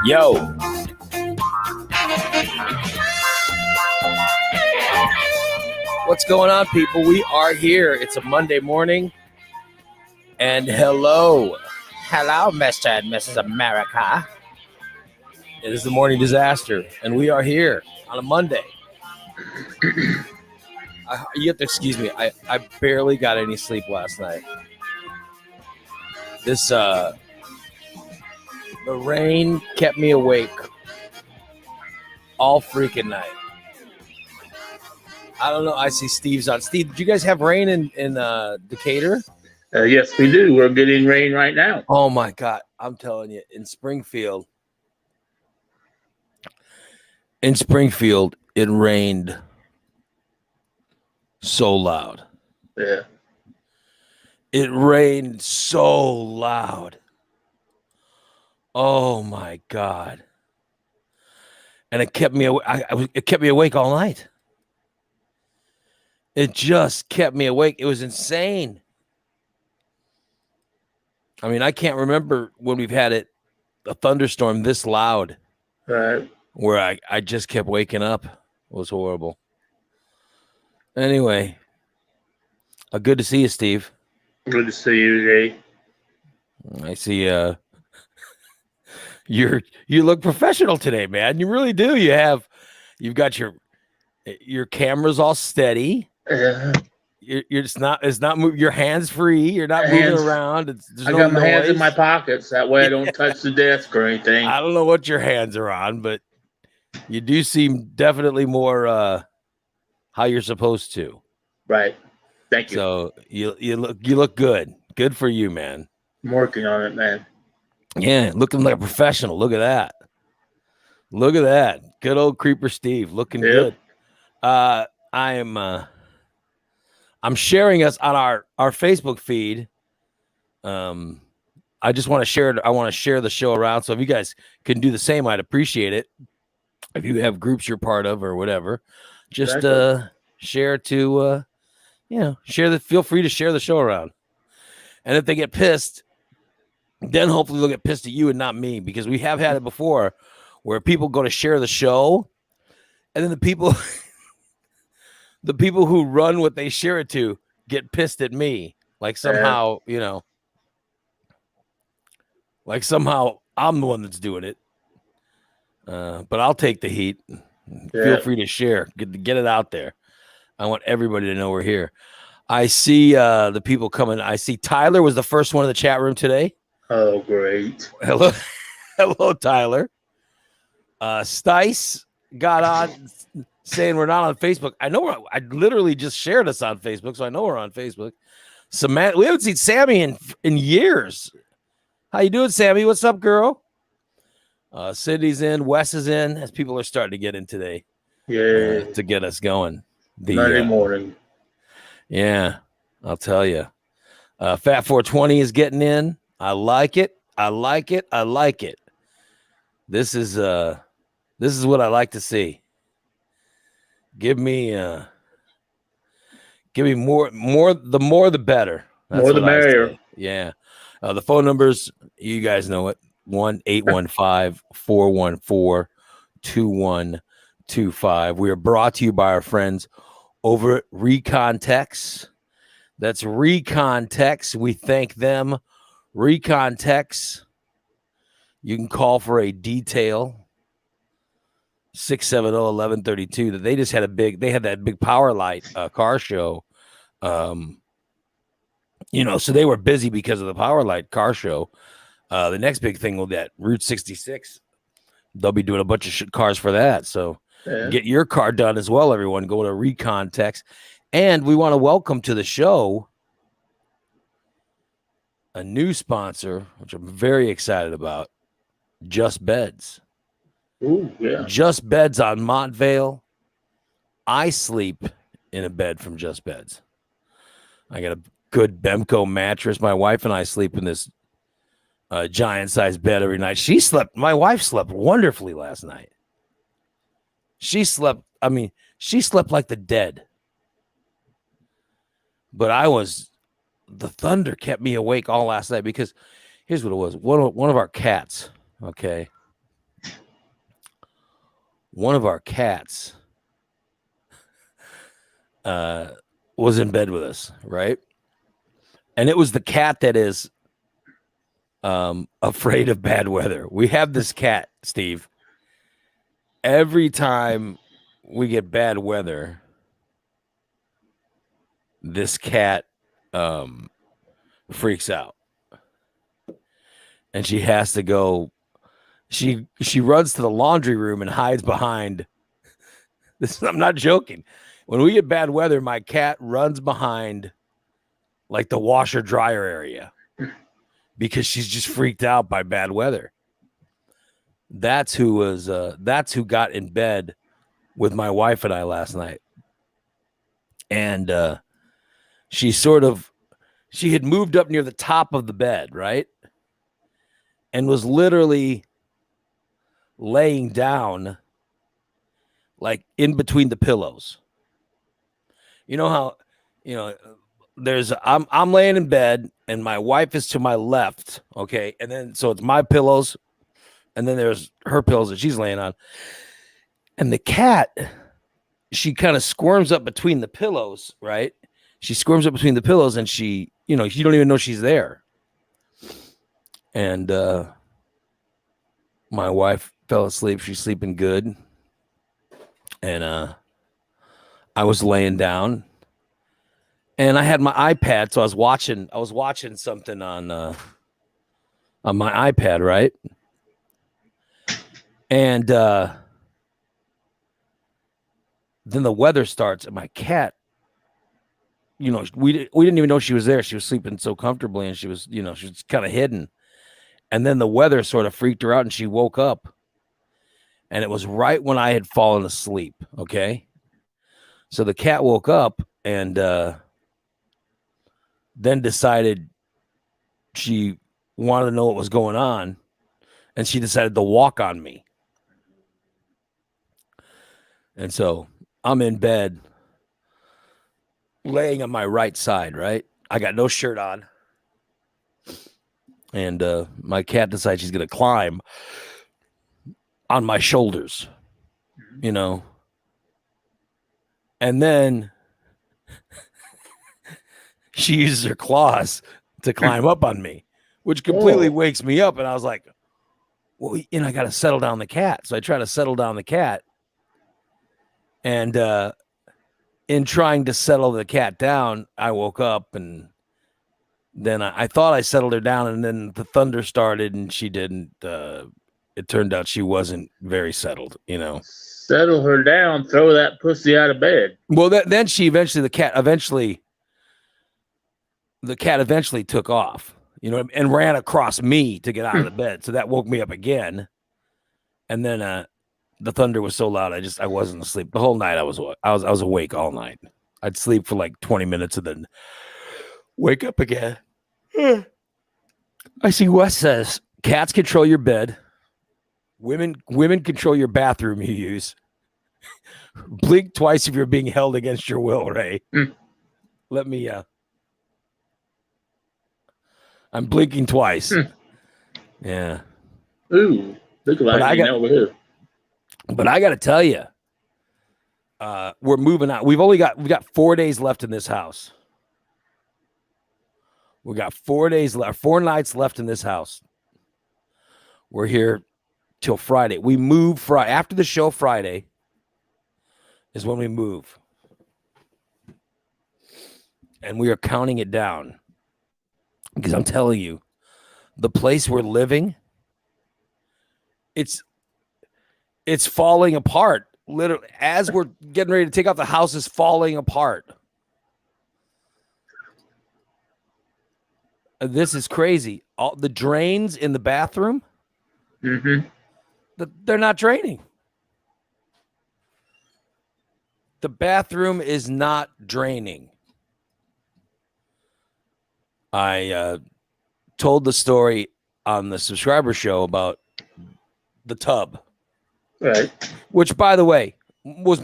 Yo. What's going on, people? We are here. It's a Monday morning. And hello, Mr. and Mrs. America. It is the morning disaster, and we are here on a Monday. You have to excuse me. I barely got any sleep last night. The rain kept me awake all freaking night. I don't know. I see Steve's on. Steve, did you guys have rain in Decatur? Yes, we do. We're getting rain right now. Oh, my God. I'm telling you, in Springfield, it rained so loud. Yeah. It rained so loud. Oh, my God. And it kept me awake all night. It just kept me awake. It was insane. I mean, I can't remember when we've had a thunderstorm this loud. Right. Where I just kept waking up. It was horrible. Anyway, good to see you, Steve. Good to see you, Jay. I see you look professional today, man. You really do. You've got your camera's all steady. You're just not. It's not move. Your hands free. You're not moving around. I got my hands in my pockets. That way, I don't touch the desk or anything. I don't know what your hands are on, but you do seem definitely more how you're supposed to. Right. Thank you. So you look good. Good for you, man. I'm working on it, man. Yeah, looking like a professional. Look at that. Look at that. Good old Creeper Steve, looking good. I'm sharing us on our Facebook feed. I just want to share it. I want to share the show around. So if you guys can do the same, I'd appreciate it. If you have groups you're part of or whatever, just share to feel free to share the show around. And if they get pissed, then hopefully they'll get pissed at you and not me, because we have had it before where people go to share the show and then the people who run what they share it to get pissed at me. Like somehow, like somehow I'm the one that's doing it. But I'll take the heat. Yeah. Feel free to share. Get it out there. I want everybody to know we're here. I see the people coming. I see Tyler was the first one in the chat room today. Oh, great. Hello, Tyler. Stice got on saying we're not on Facebook. I know I literally just shared us on Facebook, so I know we're on Facebook. Samantha, we haven't seen Sammy in years. How you doing, Sammy? What's up, girl? Cindy's in, Wes is in, as people are starting to get in today. Yeah, to get us going. Monday morning. Yeah, I'll tell you. Fat 420 is getting in. I like it. I like it. I like it. This is what I like to see. Give me more. The more, the better. That's more the merrier. Yeah. The phone numbers, you guys know it. 1-815-414-2125. We are brought to you by our friends over at Recon Techs. That's Recon Techs. We thank them. Recon Techs. You can call for a detail. 670-1132. That they just had that big Power Light car show. So they were busy because of the Power Light car show. The next big thing will be that Route 66. They'll be doing a bunch of cars for that. So get your car done as well, everyone. Go to Recon Techs. And we want to welcome to the show a new sponsor, which I'm very excited about, Just Beds. Ooh, yeah. Just Beds on Montvale. I sleep in a bed from Just Beds. I got a good Bemco mattress. My wife and I sleep in this giant-sized bed every night. My wife slept wonderfully last night. She slept like the dead. But the thunder kept me awake all last night because here's what it was. One of our cats, okay, one of our cats was in bed with us, right? And it was the cat that is afraid of bad weather. We have this cat, Steve. Every time we get bad weather, this cat freaks out. And she has to go. She runs to the laundry room and hides behind this. I'm not joking. When we get bad weather, my cat runs behind like the washer dryer area because she's just freaked out by bad weather. That's who got in bed with my wife and I last night. And she had moved up near the top of the bed, right? And was literally laying down like in between the pillows. You know how, I'm laying in bed and my wife is to my left, okay? And then so it's my pillows and then there's her pillows that she's laying on. And the cat, she kind of squirms up between the pillows, right? She squirms up between the pillows and she, you don't even know she's there. And my wife fell asleep. She's sleeping good. And I was laying down and I had my iPad. So I was watching something on my iPad, right? And then the weather starts and my cat, we didn't even know she was there. She was sleeping so comfortably and she was kind of hidden. And then the weather sort of freaked her out and she woke up. And it was right when I had fallen asleep. Okay. So the cat woke up and then decided she wanted to know what was going on. And she decided to walk on me. And so I'm in bed, laying on my right side, right? I got no shirt on. And my cat decides she's going to climb on my shoulders, And then she uses her claws to climb up on me, which completely wakes me up. And I was like, well, I got to settle down the cat. So I try to settle down the cat. And in trying to settle the cat down, I woke up and then I thought I settled her down. And then the thunder started and she didn't. It turned out she wasn't very settled, Settle her down, throw that pussy out of bed. Well, then the cat eventually took off, and ran across me to get out of the bed. So that woke me up again. And then the thunder was so loud, I wasn't asleep the whole night. I was awake all night. I'd sleep for like 20 minutes and then wake up again. I see Wes says cats control your bed. Women control your bathroom you use. Blink twice if you're being held against your will, Ray. Let me I'm blinking twice. Yeah. Ooh, look like over here. But I got to tell you, we're moving out. We got 4 days left in this house. We got 4 days left, 4 nights left in this house. We're here till Friday. We move Friday after the show. Friday is when we move, and we are counting it down because I'm telling you, the place we're living, it's falling apart. Literally, as we're getting ready to take off, the house is falling apart. This is crazy. All the drains in the bathroom, they're not draining. The bathroom is not draining. I told the story on the subscriber show about the tub. Right. Which, by the way, was,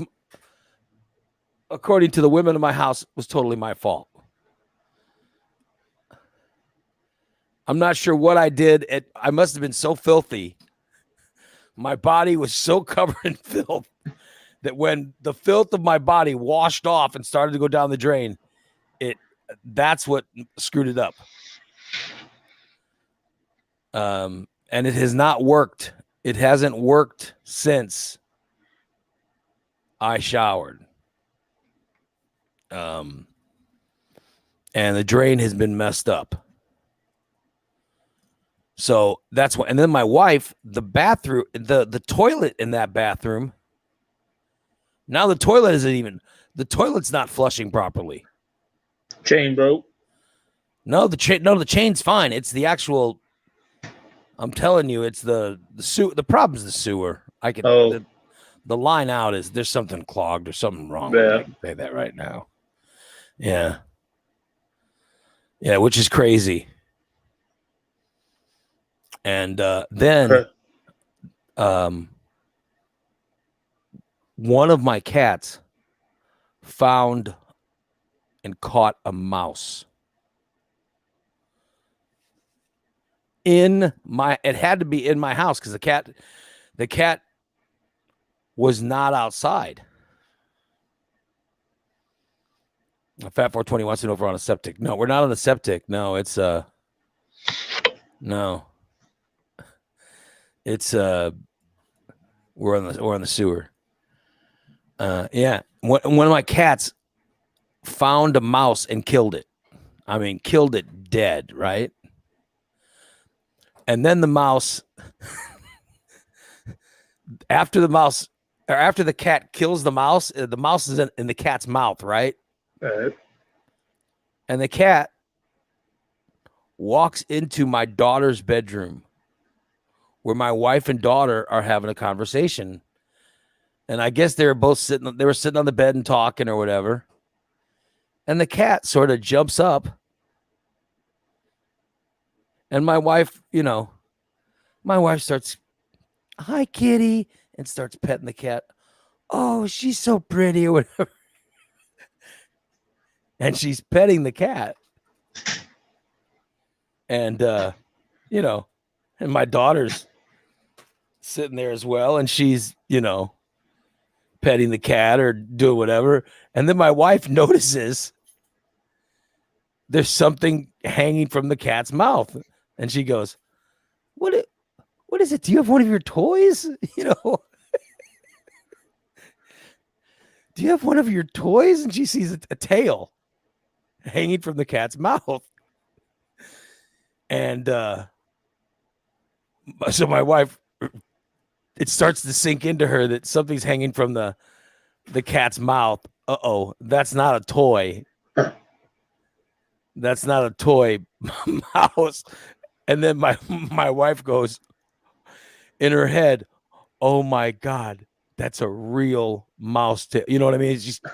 according to the women in my house, was totally my fault. I'm not sure what I did. I must have been so filthy. my body was so covered in filth that when the filth of my body washed off and started to go down the drain, that's what screwed it up. And it has not worked. It hasn't worked since I showered. And the drain has been messed up. So that's what. And then my wife, the bathroom, the toilet in that bathroom. Now the toilet's not flushing properly. Chain broke. No, the chain's fine. It's the actual. I'm telling you, it's the sewer. The problem's the sewer. The line out is there's something clogged or something wrong. Yeah. I can say that right now. Yeah. Yeah, which is crazy. And then one of my cats found and caught a mouse it had to be in my house because the cat was not outside. Fat 420 wants to know if we're on a septic. No, we're not on a septic. No, it's no. It's we're on the sewer. Yeah. One of my cats found a mouse and killed it. I mean, killed it dead, right? And then the mouse after the cat kills the mouse is in the cat's mouth, right? Right. And the cat walks into my daughter's bedroom where my wife and daughter are having a conversation. And I guess they were sitting on the bed and talking or whatever. And the cat sort of jumps up. And my wife starts, "Hi, kitty," and starts petting the cat. "Oh, she's so pretty," or whatever. And she's petting the cat. And, and my daughter's sitting there as well. And she's, petting the cat or doing whatever. And then my wife notices there's something hanging from the cat's mouth. And she goes, What is it? Do you have one of your toys? Do you have one of your toys? And she sees a tail hanging from the cat's mouth. And so my wife, it starts to sink into her that something's hanging from the cat's mouth. Uh-oh, that's not a toy. That's not a toy mouse. And then my wife goes in her head, "Oh my God, that's a real mouse tail." You know what I mean? It's just,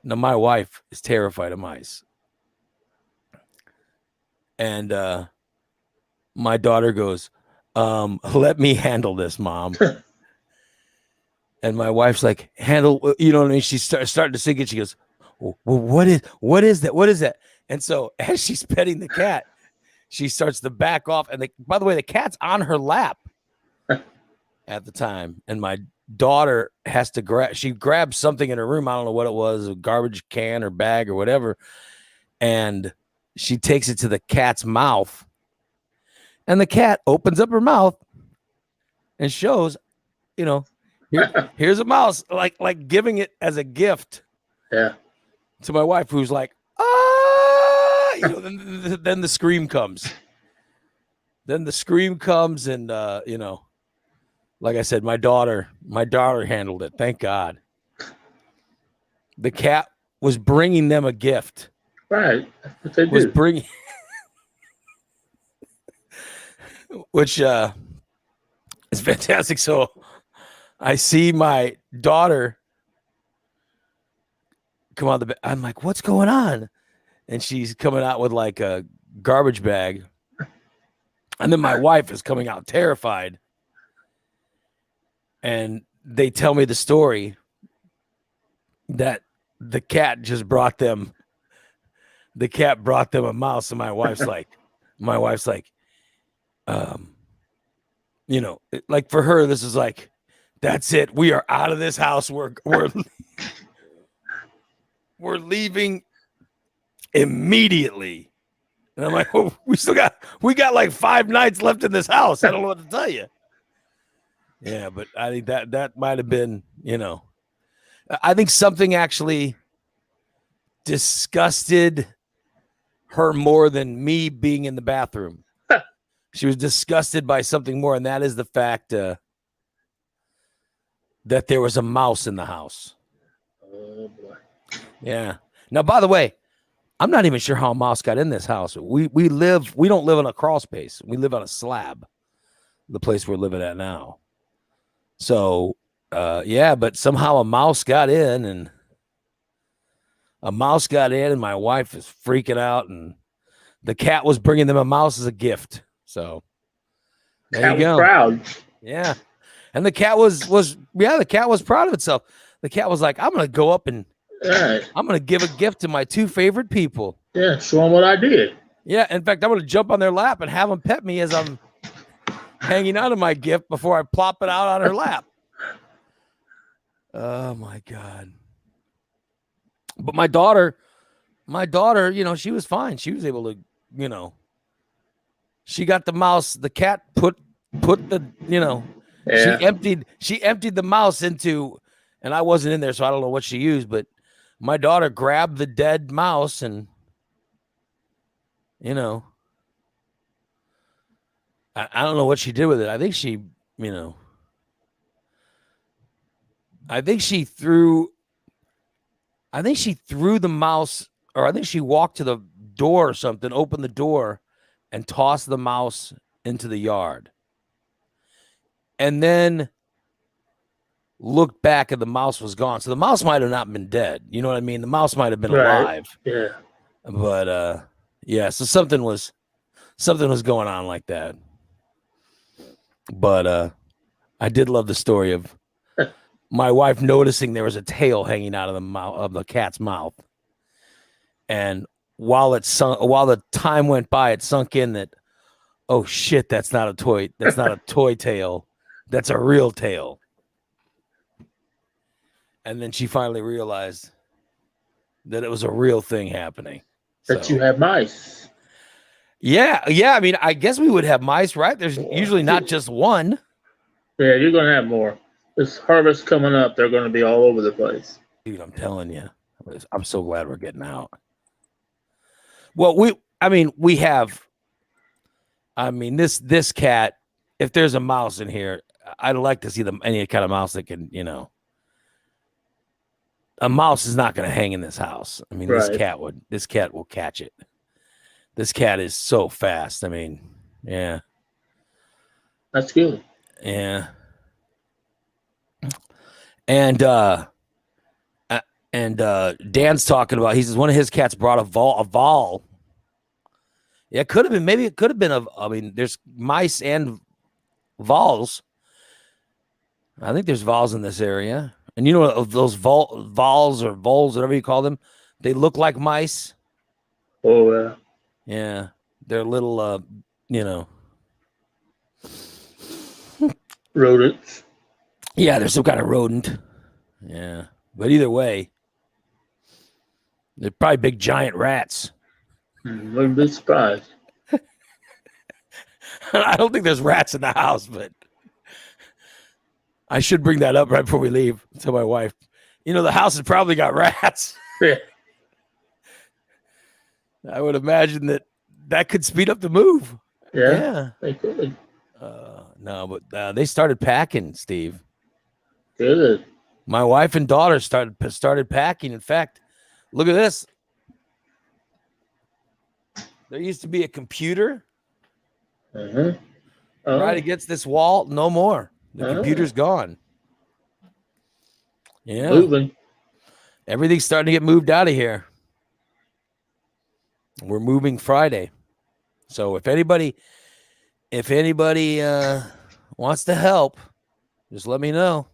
no, my wife is terrified of mice. And my daughter goes, "Let me handle this, Mom." And my wife's like, "Handle," you know what I mean? She's starting to sink it. She goes, "Well, what is that? What is that?" And so as she's petting the cat, she starts to back off. And by the way, the cat's on her lap at the time. And my daughter has to she grabs something in her room. I don't know what it was, a garbage can or bag or whatever. And she takes it to the cat's mouth. And the cat opens up her mouth and shows, here's a mouse, like giving it as a gift. Yeah. To my wife, who's like, then the scream comes. Then the scream comes, and like I said, my daughter handled it. Thank God. The cat was bringing them a gift. Right. That's what they was do. bringing, which is fantastic. So I see my daughter come out of the bed. I'm like, "What's going on?" And she's coming out with like a garbage bag. And then my wife is coming out terrified. And they tell me the story that the cat brought them a mouse. And my wife's like, like for her, this is like, that's it. We are out of this house. We're leaving immediately. And I'm like, well, we got like 5 nights left in this house. I don't know what to tell you. Yeah, but I think that might have been, I think something actually disgusted her more than me being in the bathroom. She was disgusted by something more, and that is the fact that there was a mouse in the house. Oh boy. Yeah. Now, by the way, I'm not even sure how a mouse got in this house. We don't live on a crawl space. We live on a slab, the place we're living at now. So, yeah, but somehow a mouse got in, and my wife is freaking out, and the cat was bringing them a mouse as a gift. So there you go. Proud. Yeah. And the cat was proud of itself. The cat was like, I'm going to go up and I'm going to give a gift to my 2 favorite people. Yeah, show them what I did. Yeah, in fact, I'm going to jump on their lap and have them pet me as I'm hanging out of my gift before I plop it out on her lap. Oh, my God. But my daughter, she was fine. She was able to, she got the mouse. The cat put the, Yeah. she emptied the mouse into, and I wasn't in there, so I don't know what she used, but my daughter grabbed the dead mouse and, I don't know what she did with it. I think she threw the mouse, or I think she walked to the door or something, opened the door and tossed the mouse into the yard. And then looked back and the mouse was gone. So the mouse might have not been dead. You know what I mean? The mouse might have been alive. Yeah. But yeah, so something was going on like that. But I did love the story of my wife noticing there was a tail hanging out of the cat's mouth. And while the time went by, it sunk in that, oh shit, that's not a toy. That's not a toy tail. That's a real tail. And then she finally realized that it was a real thing happening. That you have mice. Yeah. I mean, I guess we would have mice, right? There's usually not just one. Yeah, you're going to have more. This harvest coming up, they're going to be all over the place. Dude, I'm telling you. I'm so glad we're getting out. Well, we have, this cat, if there's a mouse in here, I'd like to see any kind of mouse that can, a mouse is not going to hang in this house. I mean, right. This cat will catch it. This cat is so fast. I mean, yeah. That's good. Yeah. And Dan's talking about, he says one of his cats brought a Vol. Yeah, it could have been, there's mice and vols. I think there's vols in this area. And those vols or voles, whatever you call them, they look like mice. Oh, yeah. Yeah. They're little, rodents. Yeah, they're some kind of rodent. Yeah. But either way, they're probably big giant rats. Wouldn't be surprised. I don't think there's rats in the house, but I should bring that up right before we leave to my wife. The house has probably got rats. Yeah. I would imagine that could speed up the move. Yeah. They could. No, but they started packing, Steve. Good. My wife and daughter started packing. In fact, look at this. There used to be a computer right against this wall. No more. The computer's gone. Yeah. Moving. Everything's starting to get moved out of here. We're moving Friday. So if anybody wants to help, just let me know.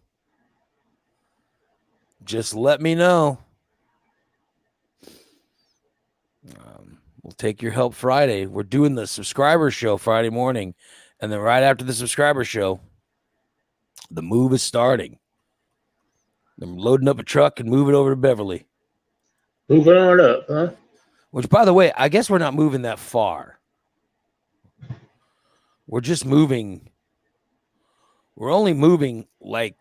We'll take your help Friday. We're doing the subscriber show Friday morning And then right after the subscriber show, the move is starting. I'm loading up a truck and moving over to Beverly. Moving on up, huh? Which, by the way, I guess we're not moving that far. We're just moving. We're only moving like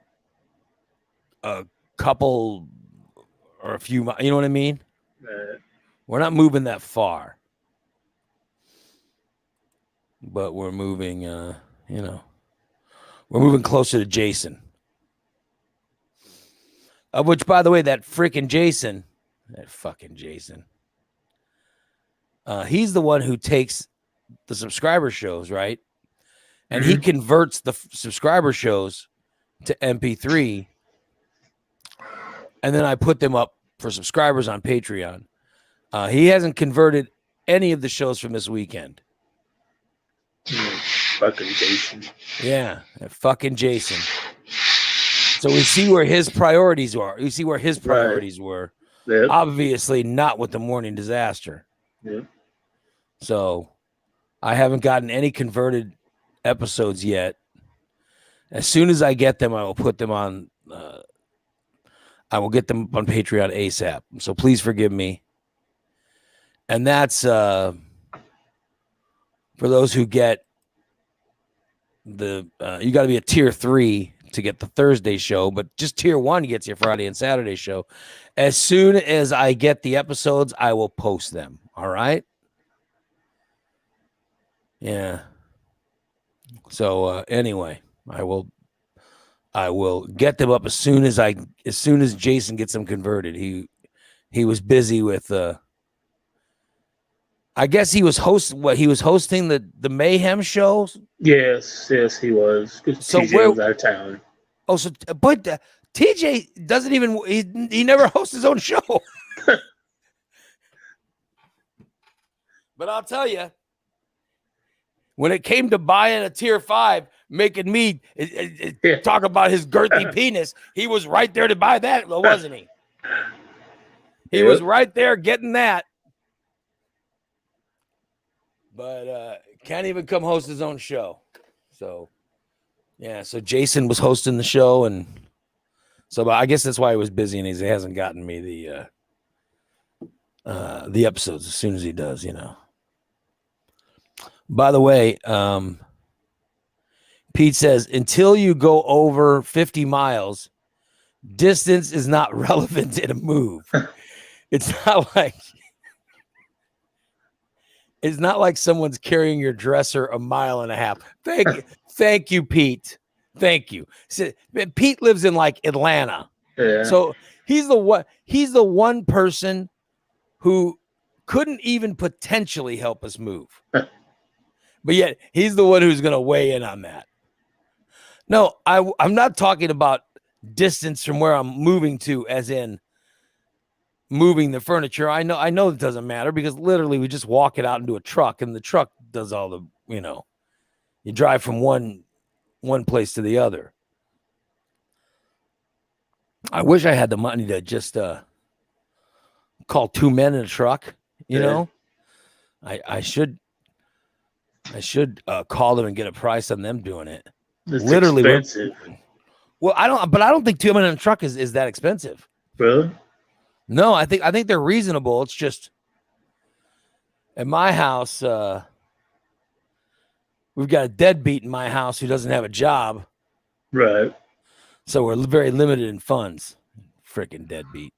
a couple or a few, you know what I mean? We're not moving that far. But we're moving, we're moving closer to Jason. Which, by the way, that fucking Jason, he's the one who takes the subscriber shows, right? And he converts the subscriber shows to MP3. And then I put them up for subscribers on Patreon. He hasn't converted any of the shows from this weekend. Fucking Jason. Yeah, fucking Jason. So we see where his priorities are. We see where his priorities were. Yep. Obviously not with the morning disaster. Yep. So I haven't gotten any converted episodes yet. As soon as I get them, I will put them on. I will get them on Patreon ASAP. So please forgive me. And that's for those who get the. You got to be a tier 3 to get the Thursday show, but just tier 1 gets your Friday and Saturday show. As soon as I get the episodes, I will post them. All right. Yeah. So anyway, I will get them up as soon as Jason gets them converted. He was busy with I guess he was hosting the Mayhem shows. Yes, he was. So TJ was out of town. Oh, so but TJ doesn't even he never hosts his own show. But I'll tell you, when it came to buying a tier 5, making me talk about his girthy penis, he was right there to buy that, wasn't he? He was right there getting that. But can't even come host his own show. So, yeah. So Jason was hosting the show, and so I guess that's why he was busy, and he hasn't gotten me the episodes as soon as he does. By the way, Pete says, until you go over 50 miles, distance is not relevant in a move. It's not like someone's carrying your dresser a mile and a half. Thank you, Pete. Thank you. So, Pete lives in like Atlanta. Yeah. So he's the one person who couldn't even potentially help us move. But yet he's the one who's going to weigh in on that. No, I'm not talking about distance from where I'm moving to, as in moving the furniture. I know it doesn't matter because literally we just walk it out into a truck, and the truck does all the, you drive from one place to the other. I wish I had the money to just call 2 men in a truck, you know. I should call them and get a price on them doing it. It's literally expensive. Well, I don't think 2 men in a truck is that expensive. Really? No, I think they're reasonable. It's just at my house, we've got a deadbeat in my house who doesn't have a job. Right. So we're very limited in funds. Freaking deadbeat.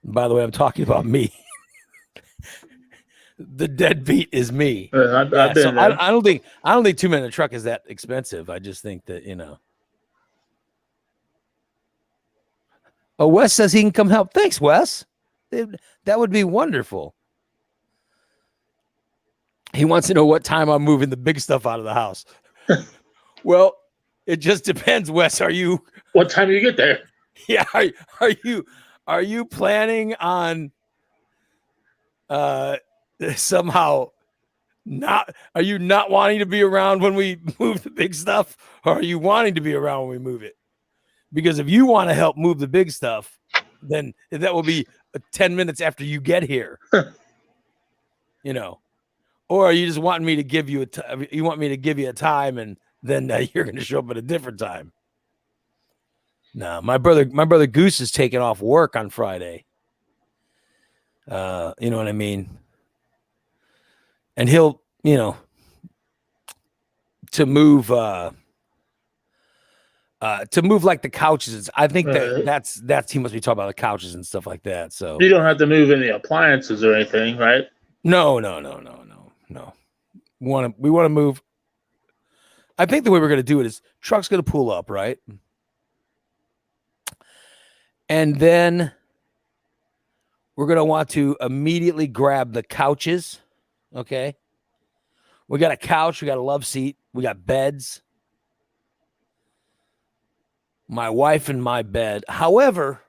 And by the way, I'm talking about me. The deadbeat is me. I've been there. I don't think 2 men in a truck is that expensive. I just think that, Oh, Wes says he can come help. Thanks, Wes. That would be wonderful. He wants to know what time I'm moving the big stuff out of the house. Well, it just depends, Wes. What time do you get there? Yeah, are you planning on somehow not? Are you not wanting to be around when we move the big stuff, or are you wanting to be around when we move it? Because if you want to help move the big stuff, then that will be 10 minutes after you get here. Or are you just wanting me to give you you want me to give you a time and then you're going to show up at a different time? No, my brother Goose is taking off work on Friday. You know what I mean? And he'll, to move like the couches. I think that's he must be talking about the couches and stuff like that. So you don't have to move any appliances or anything, right? No. We want to move. I think the way we're going to do it is truck's going to pull up, right? And then we're going to want to immediately grab the couches. Okay. We got a couch. We got a love seat. We got beds. My wife and my bed. However,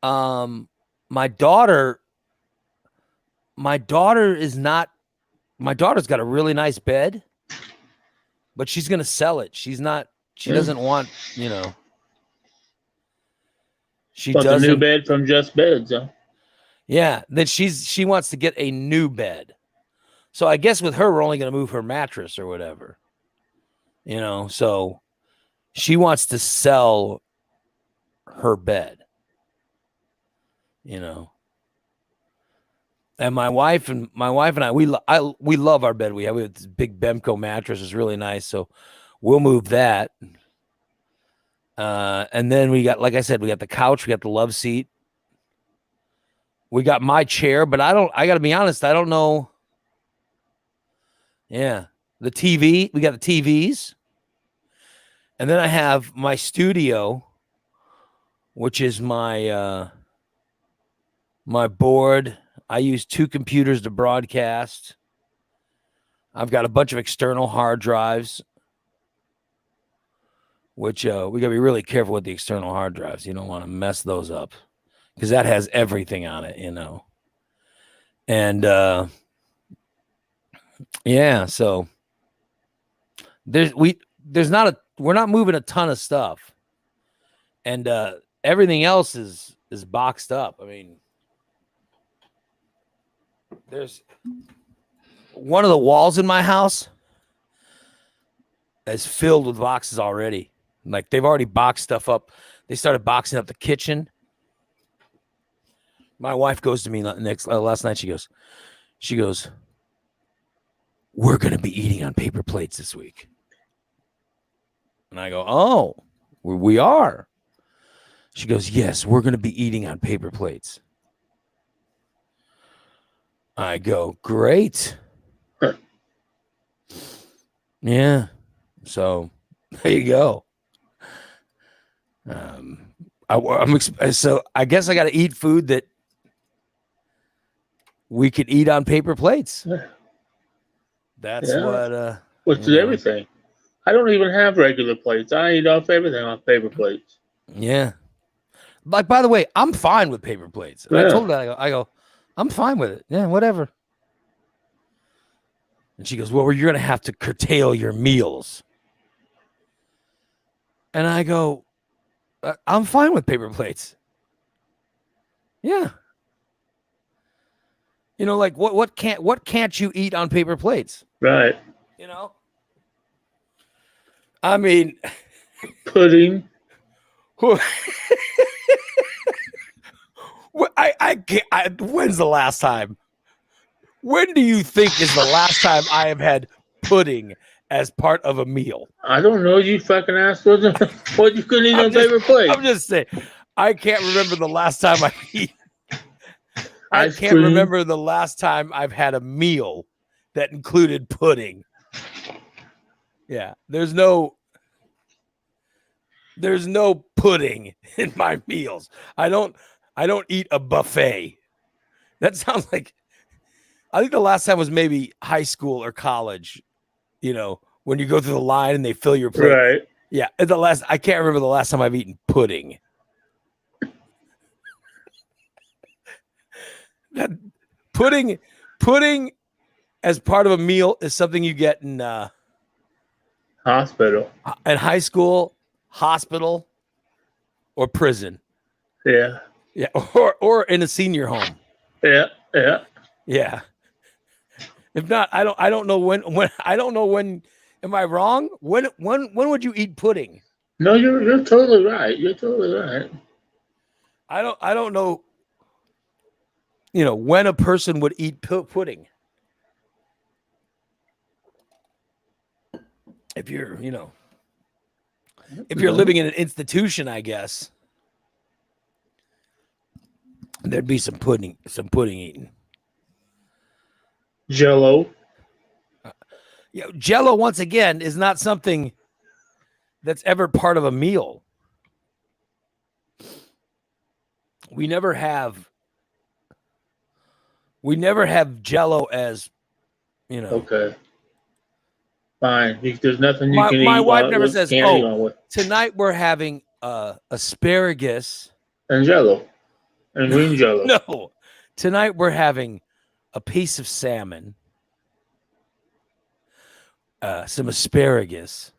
my daughter's got a really nice bed, but she's going to sell it. She doesn't want, she doesn't. The new bed from Just Beds, huh? Yeah. Then she wants to get a new bed. So I guess with her, we're only going to move her mattress or whatever, so she wants to sell her bed, and my wife and I, we love our bed. We have this big Bemco mattress. It's really nice. So we'll move that. And then we got, like I said, we got the couch, we got the love seat. We got my chair, but I got to be honest, I don't know. Yeah. The TV, we got the TVs. And then I have my studio, which is my board. I use 2 computers to broadcast. I've got a bunch of external hard drives, which we got to be really careful with the external hard drives. You don't want to mess those up because that has everything on it, And yeah, so we're not moving a ton of stuff, and everything else is boxed up. I mean, there's one of the walls in my house is filled with boxes already. Like they've already boxed stuff up. They started boxing up the kitchen. My wife goes to me last night. She goes, we're going to be eating on paper plates this week. And I go, oh, we are. She goes, yes, we're going to be eating on paper plates. I go, great. Yeah. So there you go. So I guess I got to eat food that we could eat on paper plates. That's which is everything. I don't even have regular plates. I eat off everything on paper plates. Yeah. Like, by the way, I'm fine with paper plates. Yeah. I told her, I go, I'm fine with it. Yeah, whatever. And she goes, well, you're going to have to curtail your meals. And I go, I'm fine with paper plates. Yeah. Like what can't you eat on paper plates? Right. I mean, pudding. When's the last time? When do you think is the last time I have had pudding as part of a meal? I don't know. You fucking asked what you couldn't eat on paper plate. I'm just saying. I can't remember the last time I can't remember the last time I've had a meal that included pudding. Yeah, there's no pudding in my meals. I don't eat a buffet. That sounds like, I think the last time was maybe high school or college, when you go through the line and they fill your plate. Right. Yeah, I can't remember the last time I've eaten pudding. That pudding as part of a meal is something you get in hospital, in high school, hospital, or prison. Yeah. Yeah, or in a senior home. Yeah. Yeah. If not, I don't know when I don't know when. Am I wrong? When would you eat pudding? No, you're totally right. You're totally right. I don't know. You know when a person would eat pudding. If you're if you're living in an institution, I guess there'd be some pudding eating. Jello. Jello once again is not something that's ever part of a meal. We never have Jello as Okay. Fine. There's nothing you can my eat wife never says, can't eat on with. tonight we're having asparagus And Jello. And green Jello. No, tonight we're having a piece of salmon, some asparagus,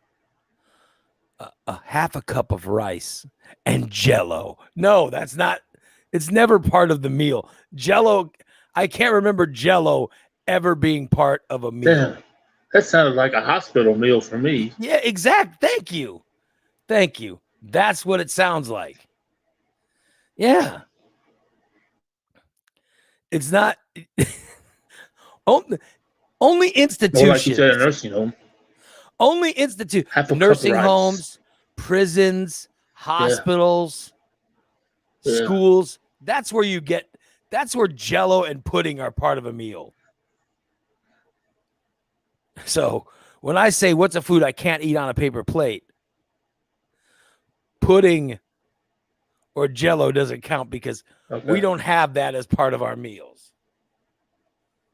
a half a cup of rice, and Jello. No, that's not. It's never part of the meal. Jello. I can't remember Jello ever being part of a meal. Damn, that sounded like a hospital meal for me. Yeah, exact. Thank you. That's what it sounds like. Yeah. It's not only institutions. More like you said, a nursing home. Only nursing homes, prisons, hospitals, schools. That's where Jello and pudding are part of a meal. So when I say what's a food I can't eat on a paper plate, pudding or Jello doesn't count because we don't have that as part of our meals.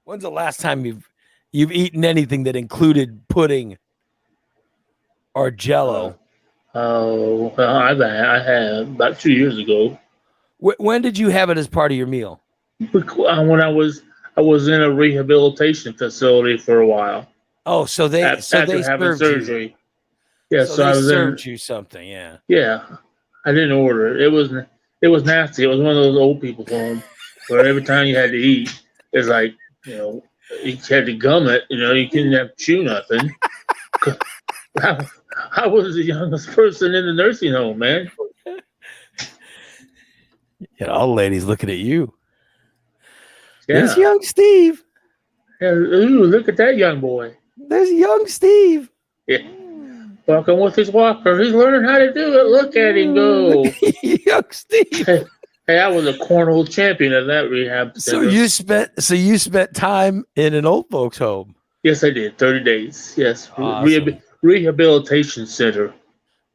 When's the last time you've eaten anything that included pudding or Jello? Well, I have about 2 years ago. When did you have it as part of your meal? When I was in a rehabilitation facility for a while. Oh, so they after having surgery. You. Yeah, so I was served you something. Yeah. Yeah, I didn't order it. It was nasty. It was one of those old people's home where every time you had to eat, it's like you had to gum it. You couldn't have to chew nothing. I was the youngest person in the nursing home, man. All the ladies looking at you. Yeah. There's young Steve. Yeah, ooh, look at that young boy. There's young Steve. Yeah. Walking with his walker. He's learning how to do it. Look at him go. Young Steve. Hey, I was a cornhole champion at that rehab center. So you spent time in an old folks home. Yes, I did. 30 days. Yes. Awesome. Rehabilitation center.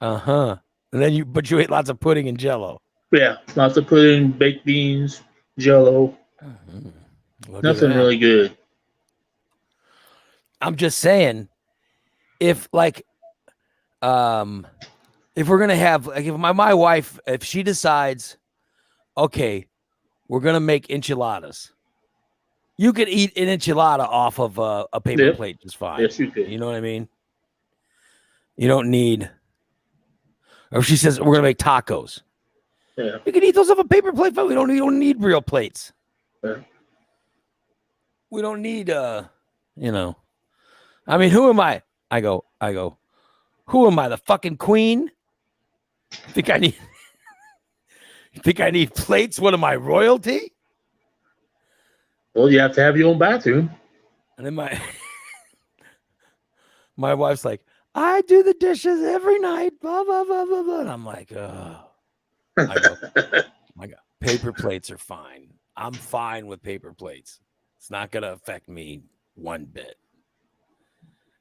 And then you ate lots of pudding and Jello. Yeah, lots of pudding, baked beans, Jello. Nothing really good. I'm just saying, if we're gonna have if my wife, if she decides, okay, we're gonna make enchiladas, you could eat an enchilada off of a paper plate just fine. Yes, you could. You know what I mean? You don't need. Or if she says we're gonna make tacos, you can eat those off a paper plate, but we don't need real plates. Yeah. We don't need I mean, who am I? I go, who am I, the fucking queen? Think I need plates? What am I, royalty? Well, you have to have your own bathroom. And then my wife's like, I do the dishes every night, blah, blah, blah, blah, blah. And I'm like, oh. I go, paper plates are fine. I'm fine with paper plates. It's not going to affect me one bit.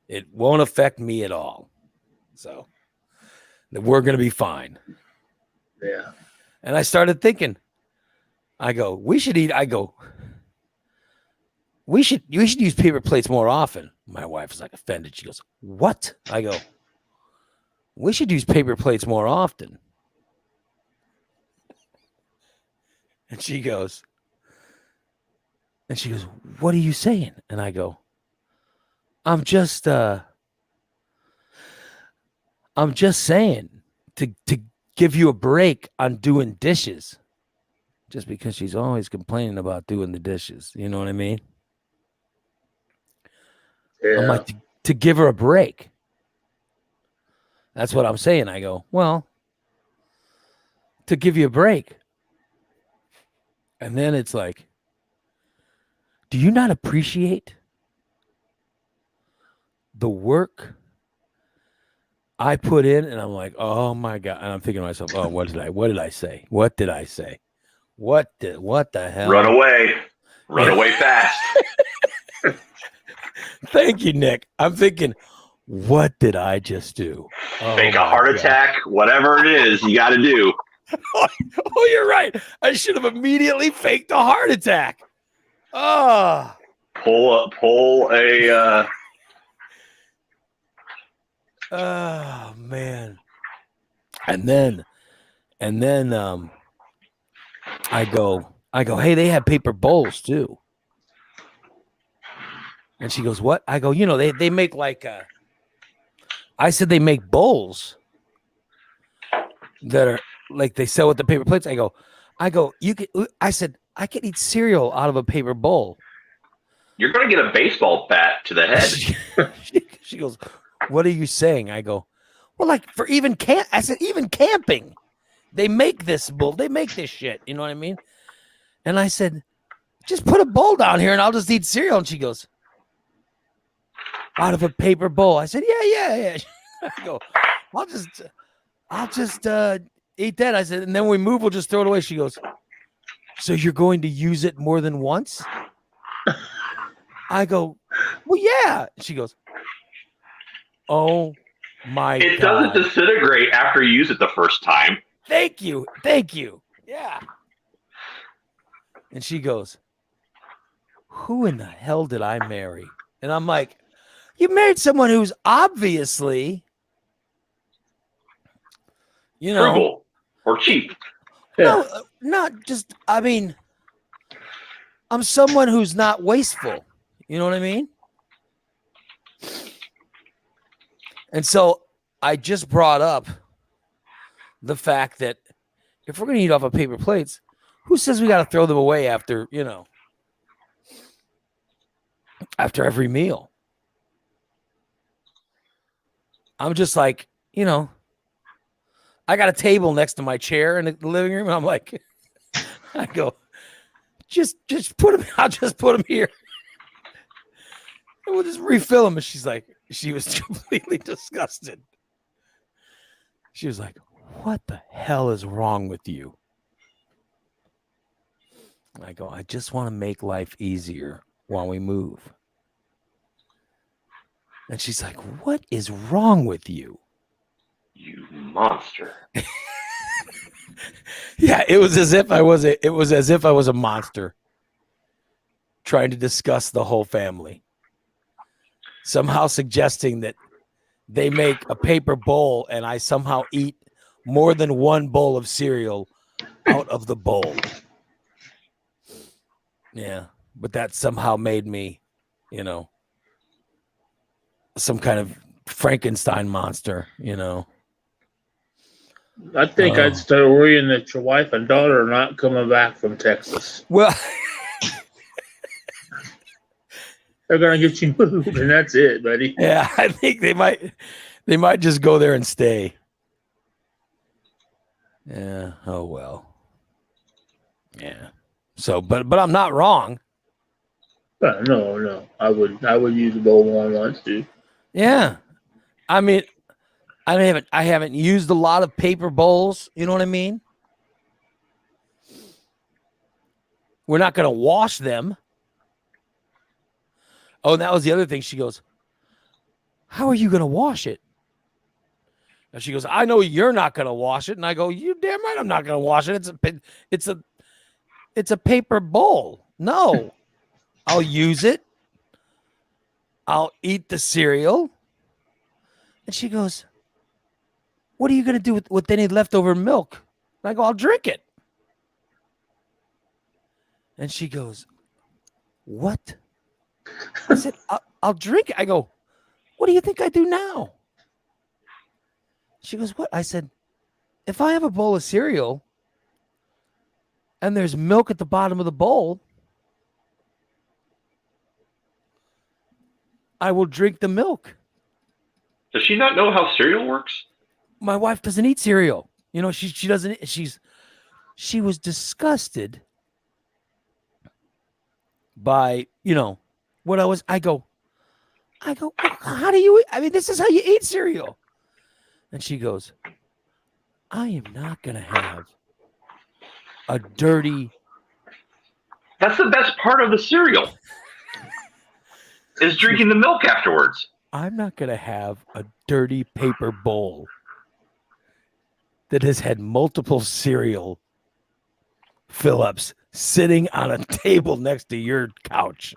It won't affect me at all. So we're going to be fine. Yeah. And I started thinking, we should use paper plates more often. My wife was like offended. She goes, what? I go, we should use paper plates more often. And she goes, what are you saying? And I go, I'm just saying to give you a break on doing dishes. Just because she's always complaining about doing the dishes. You know what I mean? Yeah. I'm like, to give her a break. That's what I'm saying. I go, well, to give you a break. And then it's like, do you not appreciate the work I put in? And I'm like, oh my God. And I'm thinking to myself, oh, what did I say? What did I say? What the hell? Run away fast. Thank you, Nick. I'm thinking, what did I just do? Fake a heart attack, whatever it is, you got to do. Oh, you're right. I should have immediately faked a heart attack. Oh, Pull a. Oh man. And then I go, hey, they have paper bowls too. And she goes, what? I go, they make like I said they make bowls that are like they sell with the paper plates. I go, I said I could eat cereal out of a paper bowl. You're going to get a baseball bat to the head. She goes, what are you saying? I go, well, like for even I said, even camping, they make this shit. You know what I mean? And I said, just put a bowl down here and I'll just eat cereal. And she goes, out of a paper bowl. I said, yeah. I go, I'll just eat that. I said, and then when we move, we'll just throw it away. She goes, so you're going to use it more than once? I go, well, yeah. She goes, oh my God. It doesn't disintegrate after you use it the first time. Thank you. Yeah. And she goes, who in the hell did I marry? And I'm like, you married someone who's obviously, frugal or cheap. No, not just, I mean, I'm someone who's not wasteful. You know what I mean? And so I just brought up the fact that if we're going to eat off of paper plates, who says we got to throw them away after, after every meal? I'm just like, I got a table next to my chair in the living room. And I'm like, I go, just put them. I'll just put them here. And we'll just refill them. And she's like, she was completely disgusted. She was like, what the hell is wrong with you? I go, I just want to make life easier while we move. And she's like, what is wrong with you? You monster. Yeah, it was as if I was a monster trying to discuss the whole family. Somehow suggesting that they make a paper bowl and I somehow eat more than one bowl of cereal out of the bowl. Yeah, but that somehow made me, some kind of Frankenstein monster, I think I'd start worrying that your wife and daughter are not coming back from Texas. Well, they're gonna get you moved, and that's it, buddy. Yeah, I think they might just go there and stay. Yeah. Oh well. Yeah. So, but I'm not wrong. No. I would use a bowl more than once, dude. Yeah. I mean, I haven't used a lot of paper bowls. You know what I mean? We're not going to wash them. Oh, and that was the other thing. She goes, how are you going to wash it? And she goes, I know you're not going to wash it. And I go, you damn right I'm not going to wash it. It's a paper bowl. No, I'll use it. I'll eat the cereal. And she goes, what are you going to do with any leftover milk? And I go, I'll drink it. And she goes, what? I said, I'll drink it. I go, what do you think I do now? She goes, what? I said, if I have a bowl of cereal and there's milk at the bottom of the bowl, I will drink the milk. Does she not know how cereal works? My wife doesn't eat cereal. You know, she doesn't. She was disgusted by, you know, what I was. I go, how do you eat? I mean, this is how you eat cereal. And she goes, I am not going to have a dirty. That's the best part of the cereal. Is drinking the milk afterwards. I'm not going to have a dirty paper bowl that has had multiple cereal fill-ups sitting on a table next to your couch.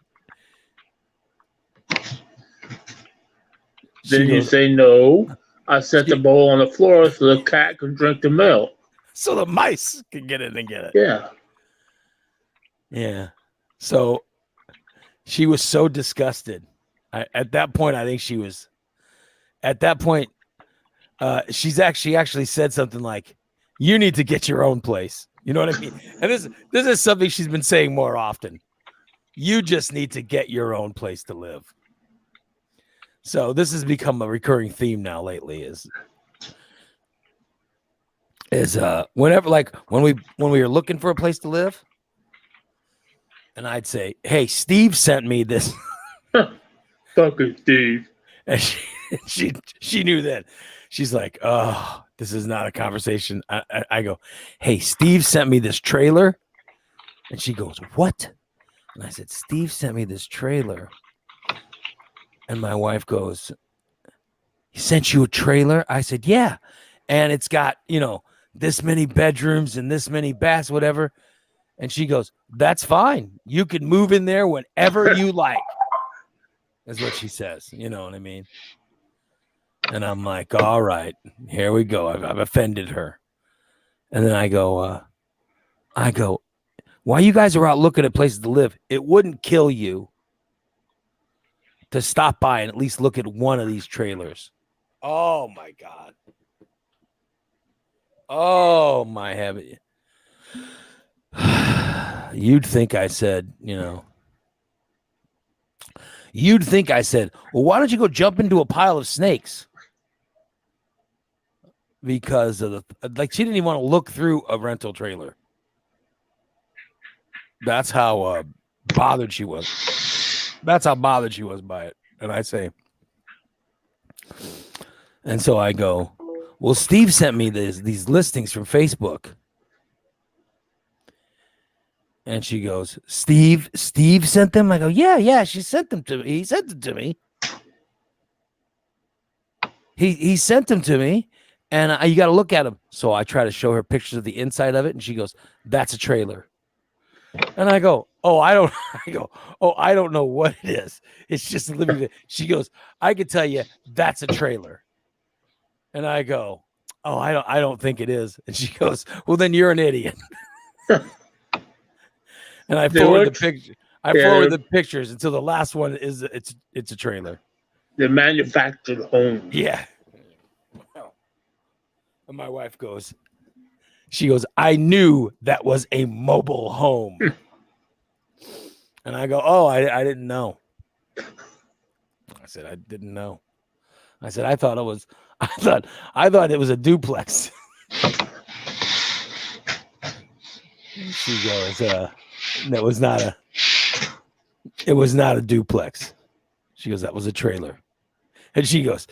Then you say, no, I set the bowl on the floor so the cat can drink the milk. So the mice can get in and get it. Yeah. Yeah. So she was so disgusted. At that point, I think she was. At that point, she actually said something like, "You need to get your own place." You know what I mean? And this is something she's been saying more often. You just need to get your own place to live. So this has become a recurring theme now lately. Is whenever, like, when we were looking for a place to live, and I'd say, "Hey, Steve sent me this." Fucking Steve. And she knew that. She's like, "Oh, this is not a conversation." I go, "Hey, Steve sent me this trailer," and she goes, "What?" And I said, "Steve sent me this trailer." And my wife goes, "He sent you a trailer?" I said, "Yeah, and it's got, you know, this many bedrooms and this many baths, whatever." And she goes, "That's fine. You can move in there whenever you like." That's what she says. You know what I mean? And I'm like, all right, here we go. I've offended her. And then I go, while you guys are out looking at places to live, it wouldn't kill you to stop by and at least look at one of these trailers. Oh, my God. Oh, my heaven. You'd think I said, you know, well, why don't you go jump into a pile of snakes? Because of she didn't even want to look through a rental trailer. That's how bothered she was. That's how bothered she was by it. And I say, and so I go, well, Steve sent me these listings from Facebook. And she goes, Steve sent them? I go, yeah, she sent them to me. He sent them to me. He sent them to me, and you got to look at them. So I try to show her pictures of the inside of it, and she goes, "That's a trailer." And I go, I don't know what it is. It's just living. She goes, "I can tell you that's a trailer." And I go, I don't think it is. And she goes, "Well, then you're an idiot." And I forward the picture. Forward the pictures until the last one is it's a trailer. The manufactured home. Yeah. And my wife goes, "I knew that was a mobile home." And I go, I didn't know. I said, I didn't know. I said, I thought it was a duplex. She goes, it was not a duplex. She goes, that was a trailer. And she goes,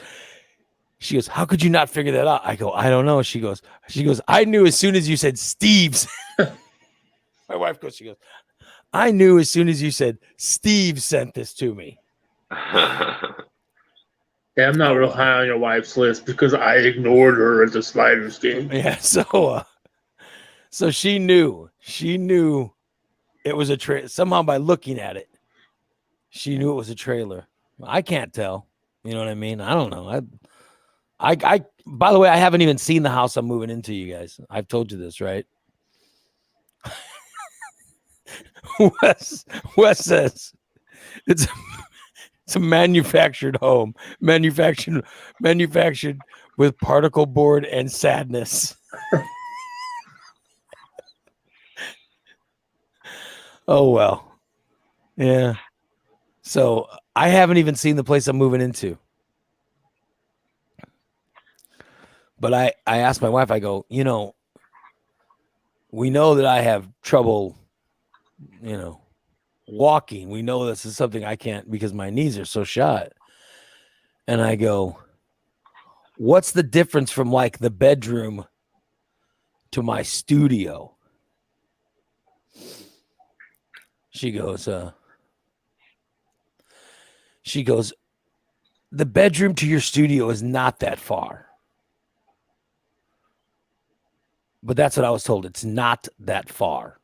how could you not figure that out? I go, I don't know. She goes, I knew as soon as you said Steve's. My wife goes, I knew as soon as you said Steve sent this to me. Yeah, I'm not real high on your wife's list because I ignored her at the Spiders game. Yeah, so she knew it was a trailer. Somehow by looking at it, she knew it was a trailer. I can't tell. You know what I mean? I don't know. I by the way, I haven't even seen the house I'm moving into, you guys. I've told you this, right? Wes says it's a manufactured home, manufactured with particle board and sadness. Oh well, yeah. So I haven't even seen the place I'm moving into. But I asked my wife, I go, we know that I have trouble, walking. We know this is something I can't because my knees are so shot. And I go, what's the difference from like the bedroom to my studio? She goes, the bedroom to your studio is not that far. But that's what I was told. It's not that far.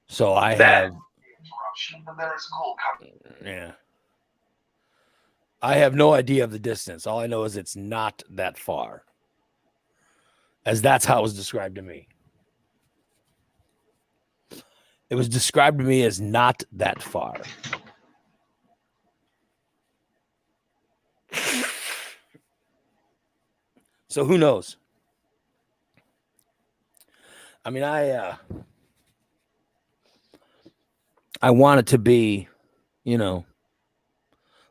So I have, yeah. I have no idea of the distance. All I know is it's not that far. As that's how it was described to me. It was described to me as not that far. So who knows? I mean, I want it to be,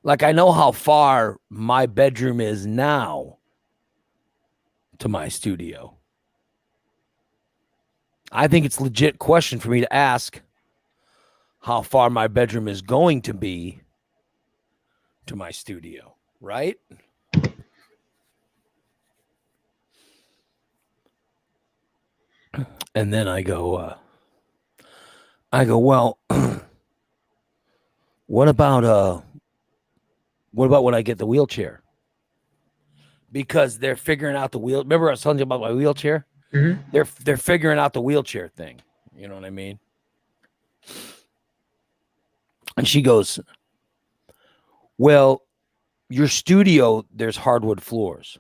like I know how far my bedroom is now to my studio. I think it's a legit question for me to ask how far my bedroom is going to be to my studio, right? And then I go, well, what about when I get the wheelchair? Because they're figuring out the wheel. Remember I was telling you about my wheelchair? Mm-hmm. They're figuring out the wheelchair thing. You know what I mean? And she goes, well, your studio, there's hardwood floors.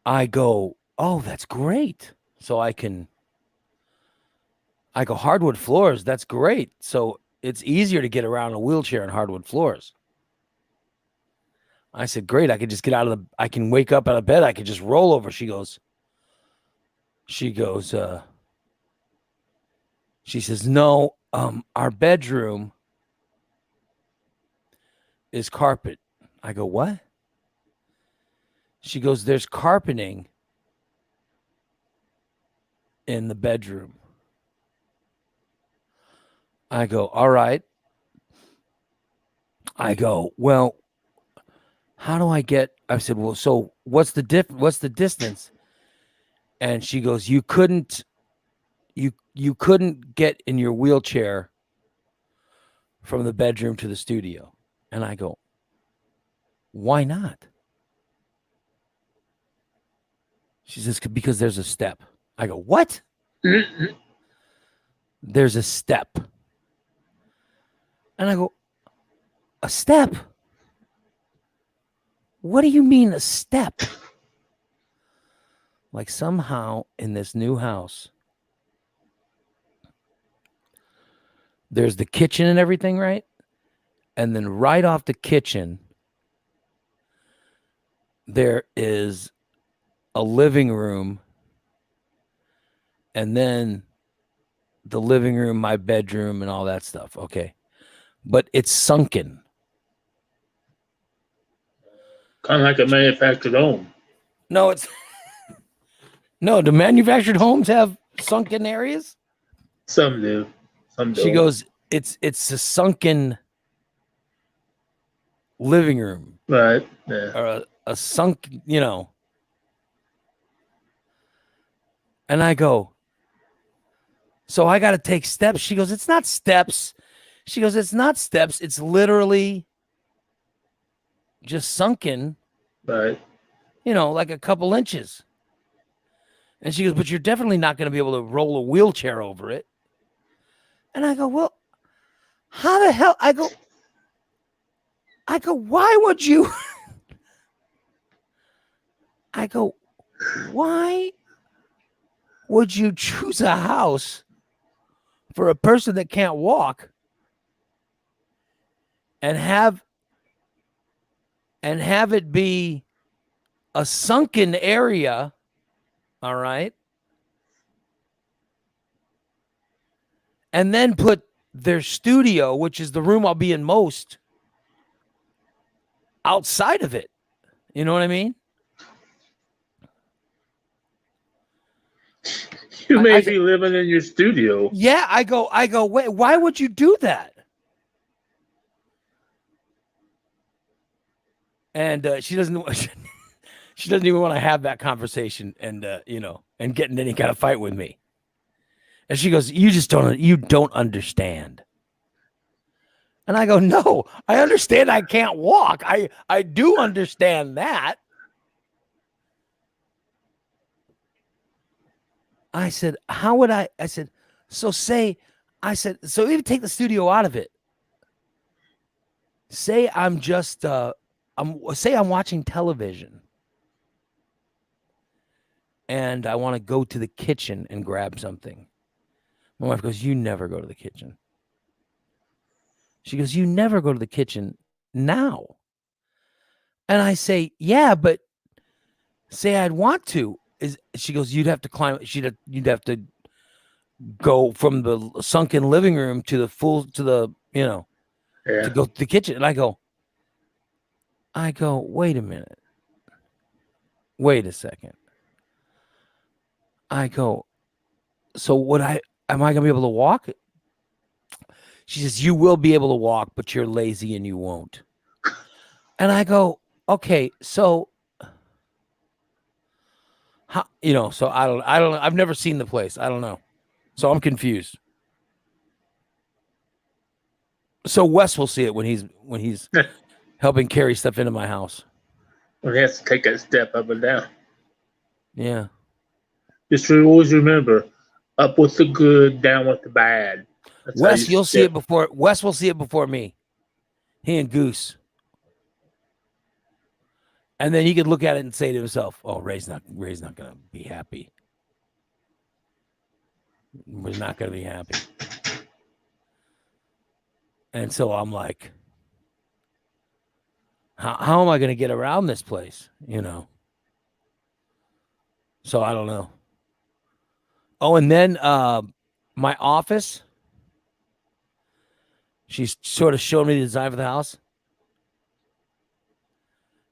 I go, oh, that's great. So I go, hardwood floors, that's great. So it's easier to get around in a wheelchair on hardwood floors. I said, great. I could just get I can wake up out of bed. I could just roll over. She says, no, our bedroom is carpet. I go, what? She goes, there's carpeting in the bedroom. I go, all right. I go, well, how do I get? I said, well, so what's the distance? And she goes, you couldn't get in your wheelchair from the bedroom to the studio. And I go, why not? She says, because there's a step. I go, what? There's a step. And I go, a step? What do you mean a step? Like somehow in this new house, there's the kitchen and everything, right? And then right off the kitchen, there is a living room. And then the living room, my bedroom, and all that stuff. Okay. But it's sunken. Kind of like a manufactured home. No, do manufactured homes have sunken areas? Some do. Some don't. She goes, it's a sunken living room. Right. Yeah. Or a sunk, And I go, so I got to take steps. She goes, it's not steps. She goes, it's not steps. It's literally just sunken, Right. like a couple inches. And she goes, but you're definitely not going to be able to roll a wheelchair over it. And I go, well, how the hell? I go, why would you? I go, why would you choose a house for a person that can't walk and have it be a sunken area? All right. and then put their studio, which is the room I'll be in most, outside of it. You know what I mean? You may be living in your studio. Yeah, I go, wait, why would you do that? And she doesn't even want to have that conversation and and get in any kind of fight with me. And she goes, you don't understand. And I go, no, I understand I can't walk. I do understand that. I said, how would I said, so even take the studio out of it. Say I'm just I'm watching television and I want to go to the kitchen and grab something. My wife goes, you never go to the kitchen. She goes, you never go to the kitchen now. And I say, yeah, but say I'd want to. She goes, you'd have to climb. You'd have to go from the sunken living room to to go to the kitchen. And I go, wait a minute. Wait a second. I go, so am I going to be able to walk? She says, you will be able to walk, but you're lazy and you won't. And I go, okay, so how, so I don't, I've never seen the place. I don't know. So I'm confused. So Wes will see it when he's helping carry stuff into my house. Well, he has to take that step up and down. Yeah. Just always remember, up with the good, down with the bad. Wes, you'll see it before. Wes will see it before me. He and Goose. And then he could look at it and say to himself, "Oh, Ray's not going to be happy. We're not going to be happy." And so I'm like, how am I going to get around this place? So I don't know. Oh, and then my office. She's sort of showing me the design for the house.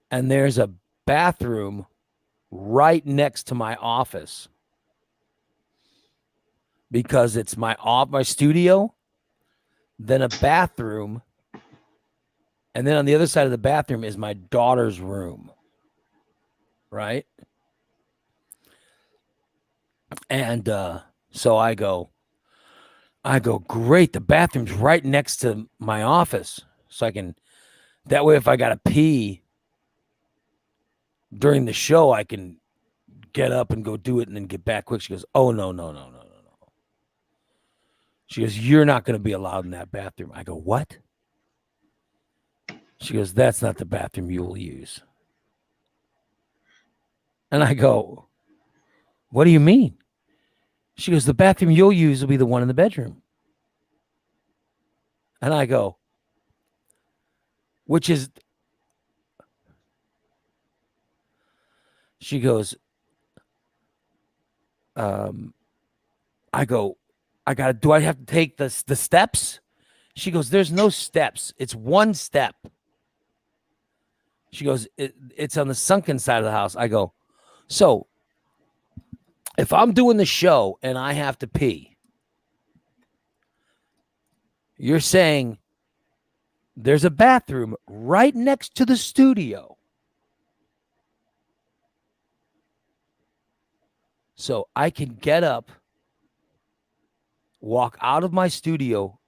And there's a bathroom right next to my office. Because it's my studio, then a bathroom, and then on the other side of the bathroom is my daughter's room. Right? And so I go, great, the bathroom's right next to my office. So that way if I got to pee during the show, I can get up and go do it and then get back quick. She goes, oh, no. She goes, you're not going to be allowed in that bathroom. I go, what? She goes, that's not the bathroom you will use. And I go, what do you mean? She goes, the bathroom you'll use will be the one in the bedroom. And I go, which is, she goes, I go, do I have to take the steps? She goes, there's no steps. It's one step. She goes, it's on the sunken side of the house. I go, so if I'm doing the show and I have to pee, you're saying there's a bathroom right next to the studio. So I can get up, walk out of my studio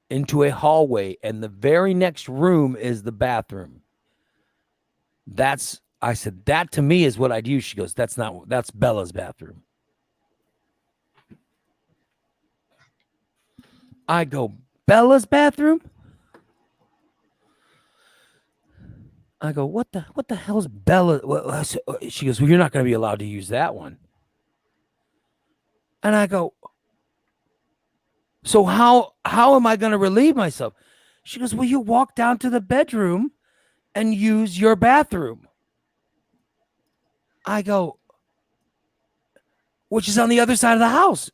into a hallway, and the very next room is the bathroom. I said, that to me is what I'd use. She goes, that's Bella's bathroom. I go, Bella's bathroom? I go, what the hell's Bella? She goes, well, you're not going to be allowed to use that one. And I go, so how am I going to relieve myself? She goes, well, you walk down to the bedroom and use your bathroom. I go, which is on the other side of the house.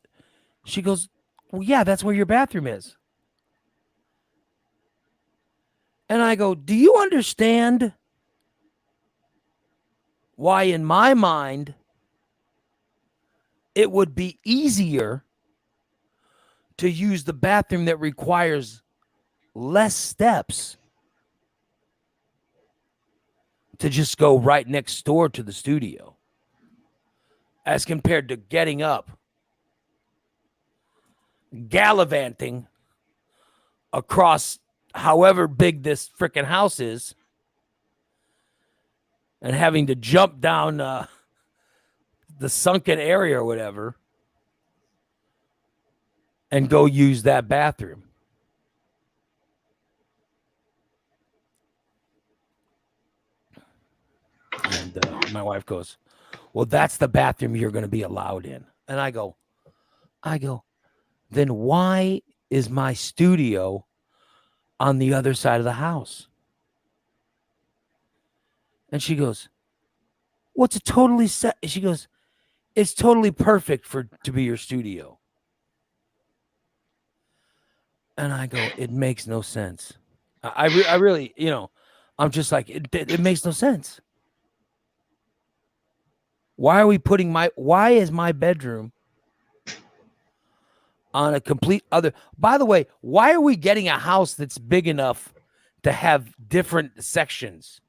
She goes, well, yeah, that's where your bathroom is. And I go, do you understand why, in my mind, it would be easier to use the bathroom that requires less steps to just go right next door to the studio as compared to getting up, gallivanting across however big this freaking house is and having to jump down the sunken area or whatever and go use that bathroom. And my wife goes, well, that's the bathroom you're going to be allowed in. And I go, then why is my studio on the other side of the house? And she goes, what's a totally set? She goes, it's totally perfect to be your studio. And I go, it makes no sense. I really, I'm just like, it makes no sense. Why is my bedroom on a complete other? By the way, why are we getting a house that's big enough to have different sections?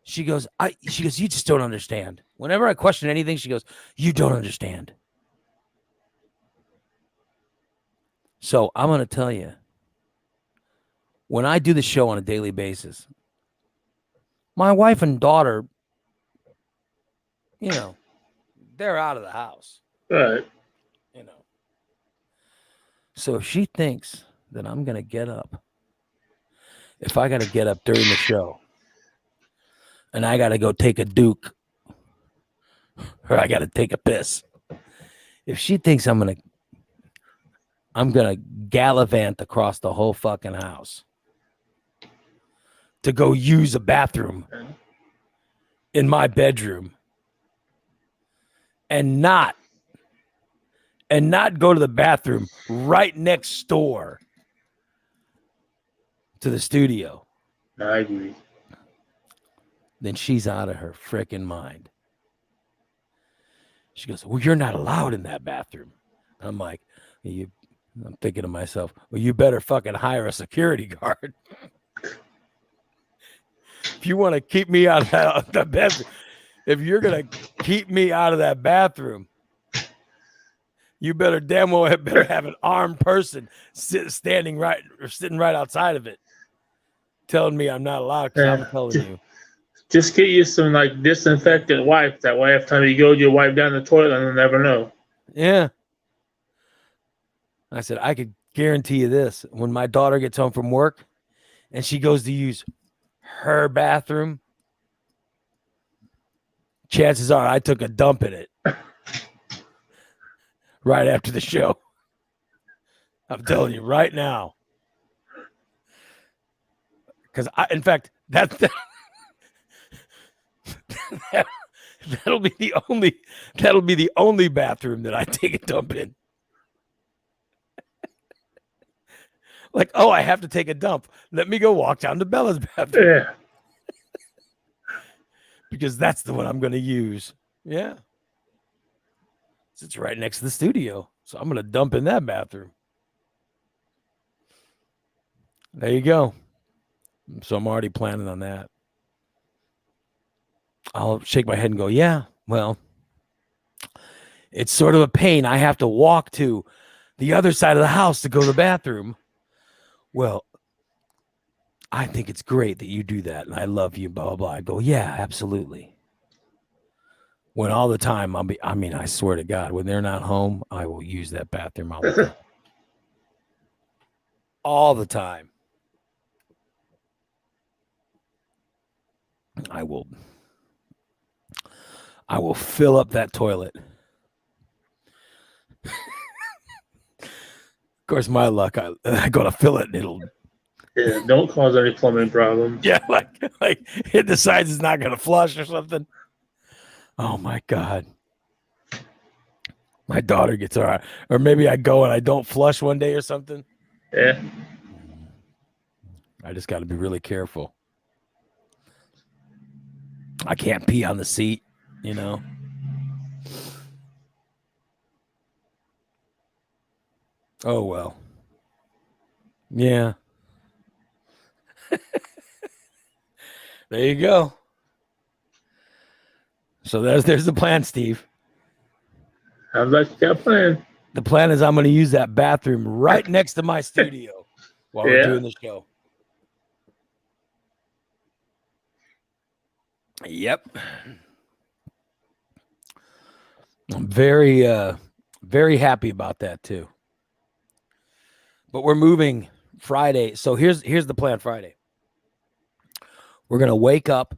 She goes, you just don't understand. Whenever I question anything, she goes, you don't understand. So I'm going to tell you, when I do the show on a daily basis, my wife and daughter, they're out of the house. Right. So if she thinks that I'm going to get up, if I got to get up during the show and I got to go take a Duke or I got to take a piss, if she thinks I'm going to gallivant across the whole fucking house to go use a bathroom in my bedroom and not go to the bathroom right next door to the studio, I agree. then she's out of her freaking mind. She goes, well, you're not allowed in that bathroom. I'm like, I'm thinking to myself, well, you better fucking hire a security guard. If you want to keep me out of the bathroom, if you're going to keep me out of that bathroom, you better damn well have an armed person sitting right outside of it, telling me I'm not allowed. Because I'm telling you, just get you some like disinfectant wipes. That way, every time you go, you wipe down the toilet, and you'll never know. Yeah. I said I could guarantee you this: when my daughter gets home from work and she goes to use her bathroom, chances are I took a dump in it. Right after the show. I'm telling you right now. Because in fact, that'll be the only bathroom that I take a dump in. Like, oh, I have to take a dump. Let me go walk down to Bella's bathroom. Yeah. Because that's the one I'm going to use. Yeah. It's right next to the studio. So I'm going to dump in that bathroom. There you go. So I'm already planning on that. I'll shake my head and go, yeah, well, it's sort of a pain. I have to walk to the other side of the house to go to the bathroom. Well, I think it's great that you do that. And I love you, blah, blah, blah. I go, yeah, absolutely. When all the time I swear to God, when they're not home, I will use that bathroom all the time. I will fill up that toilet. Of course, my luck, I go to fill it and it'll. Yeah, don't cause any plumbing problems. Yeah, like it decides it's not going to flush or something. Oh my God. My daughter gets all right. Or maybe I go and I don't flush one day or something. Yeah. I just got to be really careful. I can't pee on the seat, you know. Oh, well. Yeah. There you go. So there's the plan, Steve. Sounds like you got a plan. The plan is I'm going to use that bathroom right next to my studio while we're doing the show. Yep. I'm very happy about that too. But we're moving Friday. So here's the plan Friday. We're going to wake up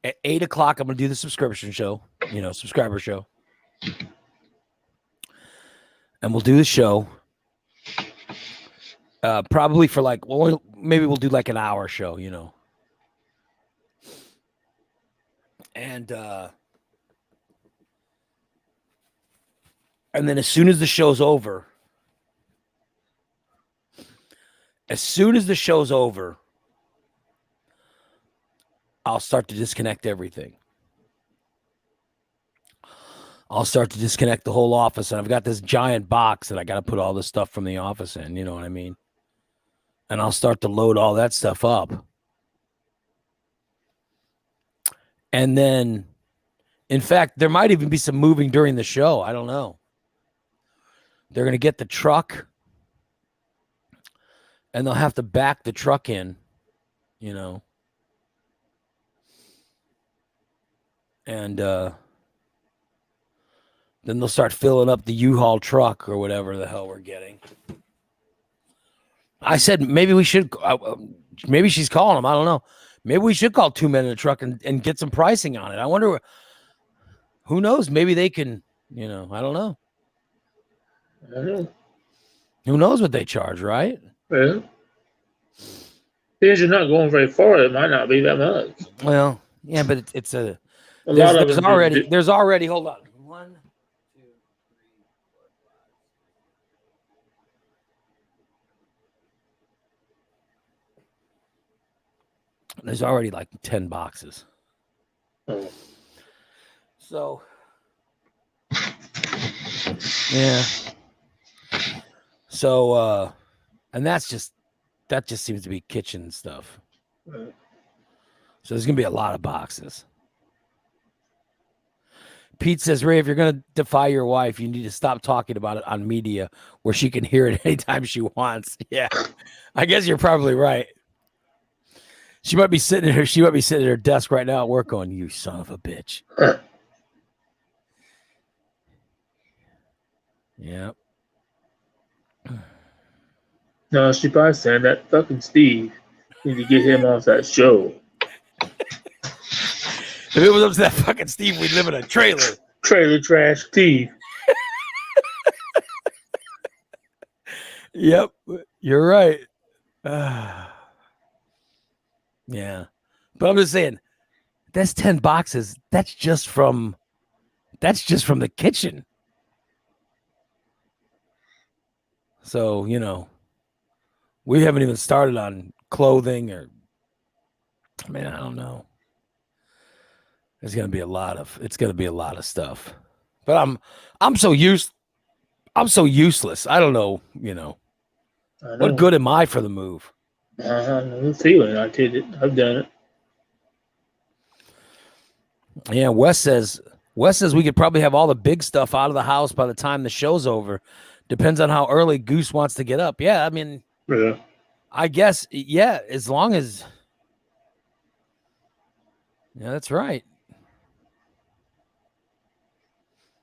at 8 o'clock. I'm going to do the subscription show, subscriber show. And we'll do the show. Probably for maybe we'll do like an hour show, And then as soon as the show's over, I'll start to disconnect everything. I'll start to disconnect the whole office. And I've got this giant box that I got to put all this stuff from the office in. You know what I mean? And I'll start to load all that stuff up. And then, in fact, there might even be some moving during the show. I don't know. They're going to get the truck. And they'll have to back the truck in, And then they'll start filling up the U-Haul truck or whatever the hell we're getting. I said maybe we should. Maybe she's calling them. I don't know. Maybe we should call 2 Men in a Truck and get some pricing on it. I wonder. Who knows? Maybe they can. I don't know. I don't know. Who knows what they charge, right? Yeah. Since you're not going very far, it might not be that much. Well, yeah, but it's a. A lot of them There's already. Hold on. 1, 2, 3, 4, 5. There's already like 10 boxes. Oh. So, yeah. So, and that just seems to be kitchen stuff. Right. So there's going to be a lot of boxes. Pete says, Ray, if you're going to defy your wife, you need to stop talking about it on media where she can hear it anytime she wants. Yeah, I guess you're probably right. She might be sitting at her desk right now at work going, you son of a bitch. Yeah. No, she probably saying that fucking Steve need to get him off that show. If it was up to that fucking Steve, we'd live in a trailer. Trailer trash Steve. Yep, you're right. Yeah, but I'm just saying, that's 10 boxes. That's just from the kitchen. So, we haven't even started on clothing or, I don't know. It's going to be a lot of stuff. But I'm so useless. I don't know, What good am I for the move? I know the feeling. I did it. I've done it. Yeah, Wes says we could probably have all the big stuff out of the house by the time the show's over. Depends on how early Goose wants to get up. Yeah, Yeah. I guess, yeah, as long as. Yeah, that's right.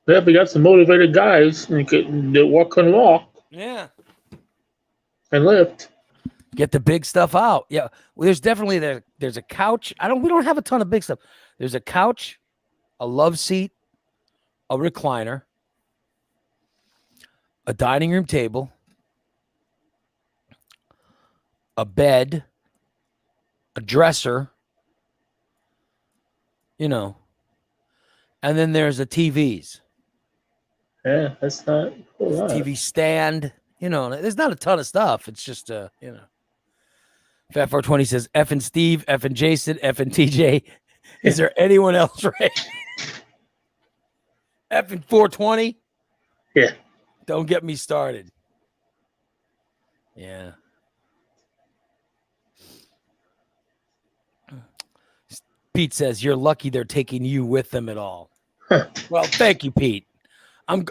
Yeah, we got some motivated guys that walk and walk. Yeah. And lift. Get the big stuff out. Yeah. Well, there's definitely there's a couch. We don't have a ton of big stuff. There's a couch, a love seat, a recliner, a dining room table, a bed, a dresser, and then there's the TVs. Yeah, that's not a whole lot. TV stand. There's not a ton of stuff. It's just Fat 420 says F and Steve, F and Jason, F and TJ. Is there anyone else, right? F and 420? Yeah. Don't get me started. Yeah. Pete says you're lucky they're taking you with them at all. Huh. Well, thank you, Pete. I'm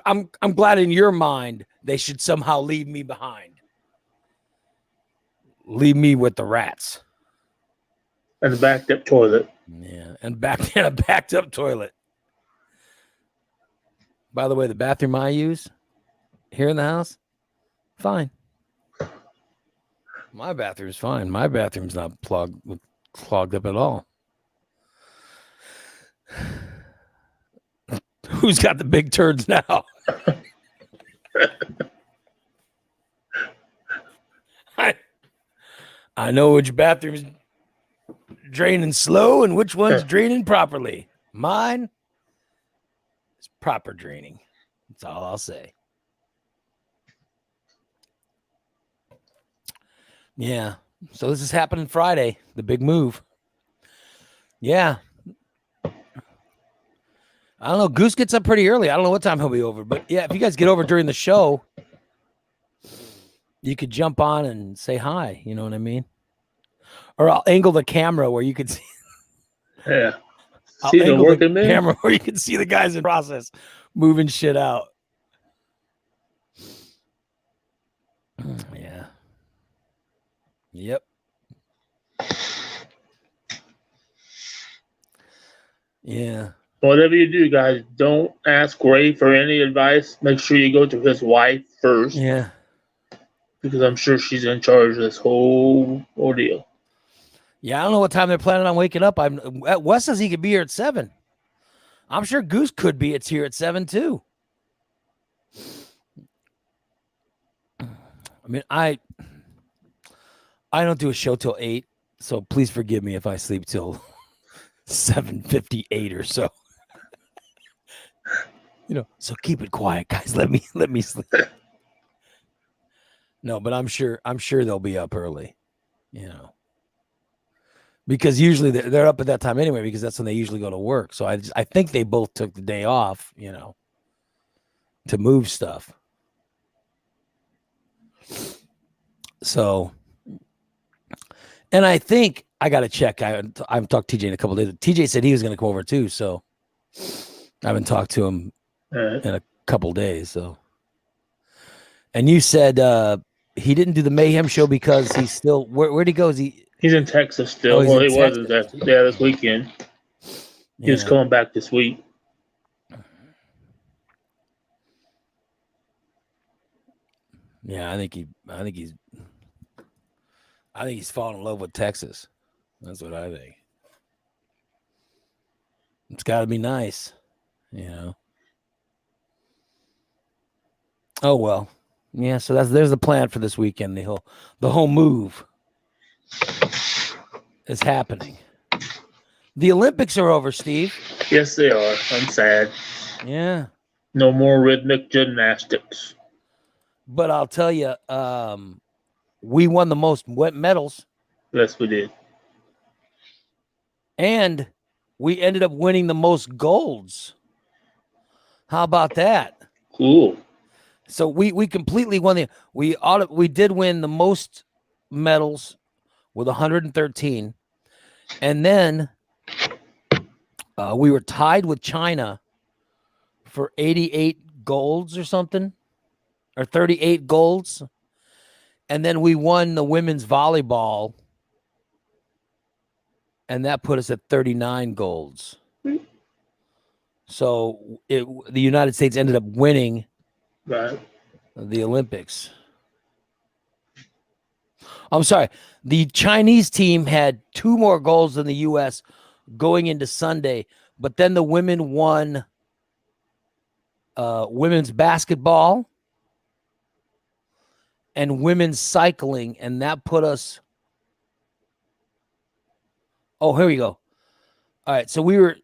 glad in your mind they should somehow leave me behind. Leave me with the rats. And the backed up toilet. Yeah, and back in a backed up toilet. By the way, the bathroom I use here in the house, fine. My bathroom's fine. My bathroom's not clogged up at all. Who's got the big turds now? I know which bathroom's draining slow and which one's draining properly. Mine is proper draining. That's all I'll say. Yeah. So this is happening Friday, the big move. Yeah. I don't know. Goose gets up pretty early. I don't know what time he'll be over. But yeah, if you guys get over during the show, you could jump on and say hi. You know what I mean? Or I'll angle the camera where you can see. Yeah. I'll See the angle working man? camera where you can see the guys in process moving shit out. Yeah. Yep. Yeah. Whatever you do, guys, don't ask Ray for any advice. Make sure you go to his wife first. Yeah. Because I'm sure she's in charge of this whole ordeal. Yeah, I don't know what time they're planning on waking up. Wes says he could be here at 7. I'm sure Goose could be. It's here at 7 too. I mean, I don't do a show till 8, so please forgive me if I sleep till 7:58 or so. So keep it quiet, guys. Let me sleep. No, but I'm sure they'll be up early. Because usually they're up at that time anyway, because that's when they usually go to work. So I think they both took the day off, to move stuff. So, and I think I got to check. I've talked to TJ in a couple of days. TJ said he was going to come over too. So I haven't talked to him in a couple of days. So, and you said he didn't do the Mayhem show because he's still, where'd he go? He's in Texas still. He was in Texas. Yeah, this weekend. He's coming back this week. Yeah, I think he's fallen in love with Texas. That's what I think. It's got to be nice, Oh well, yeah. So there's the plan for this weekend. The whole move is happening. The Olympics are over, Steve. Yes, they are. I'm sad. Yeah. No more rhythmic gymnastics. But I'll tell you, we won the most medals. Yes, we did. And we ended up winning the most golds. How about that? Cool. So we completely won we did win the most medals with 113. And then we were tied with China for 88 golds or something, or 38 golds. And then we won the women's volleyball, and that put us at 39 golds. So the United States ended up winning the Olympics. I'm sorry. The Chinese team had 2 more goals than the U.S. going into Sunday, but then the women won women's basketball and women's cycling, and that put us. Oh, here we go. All right, so we were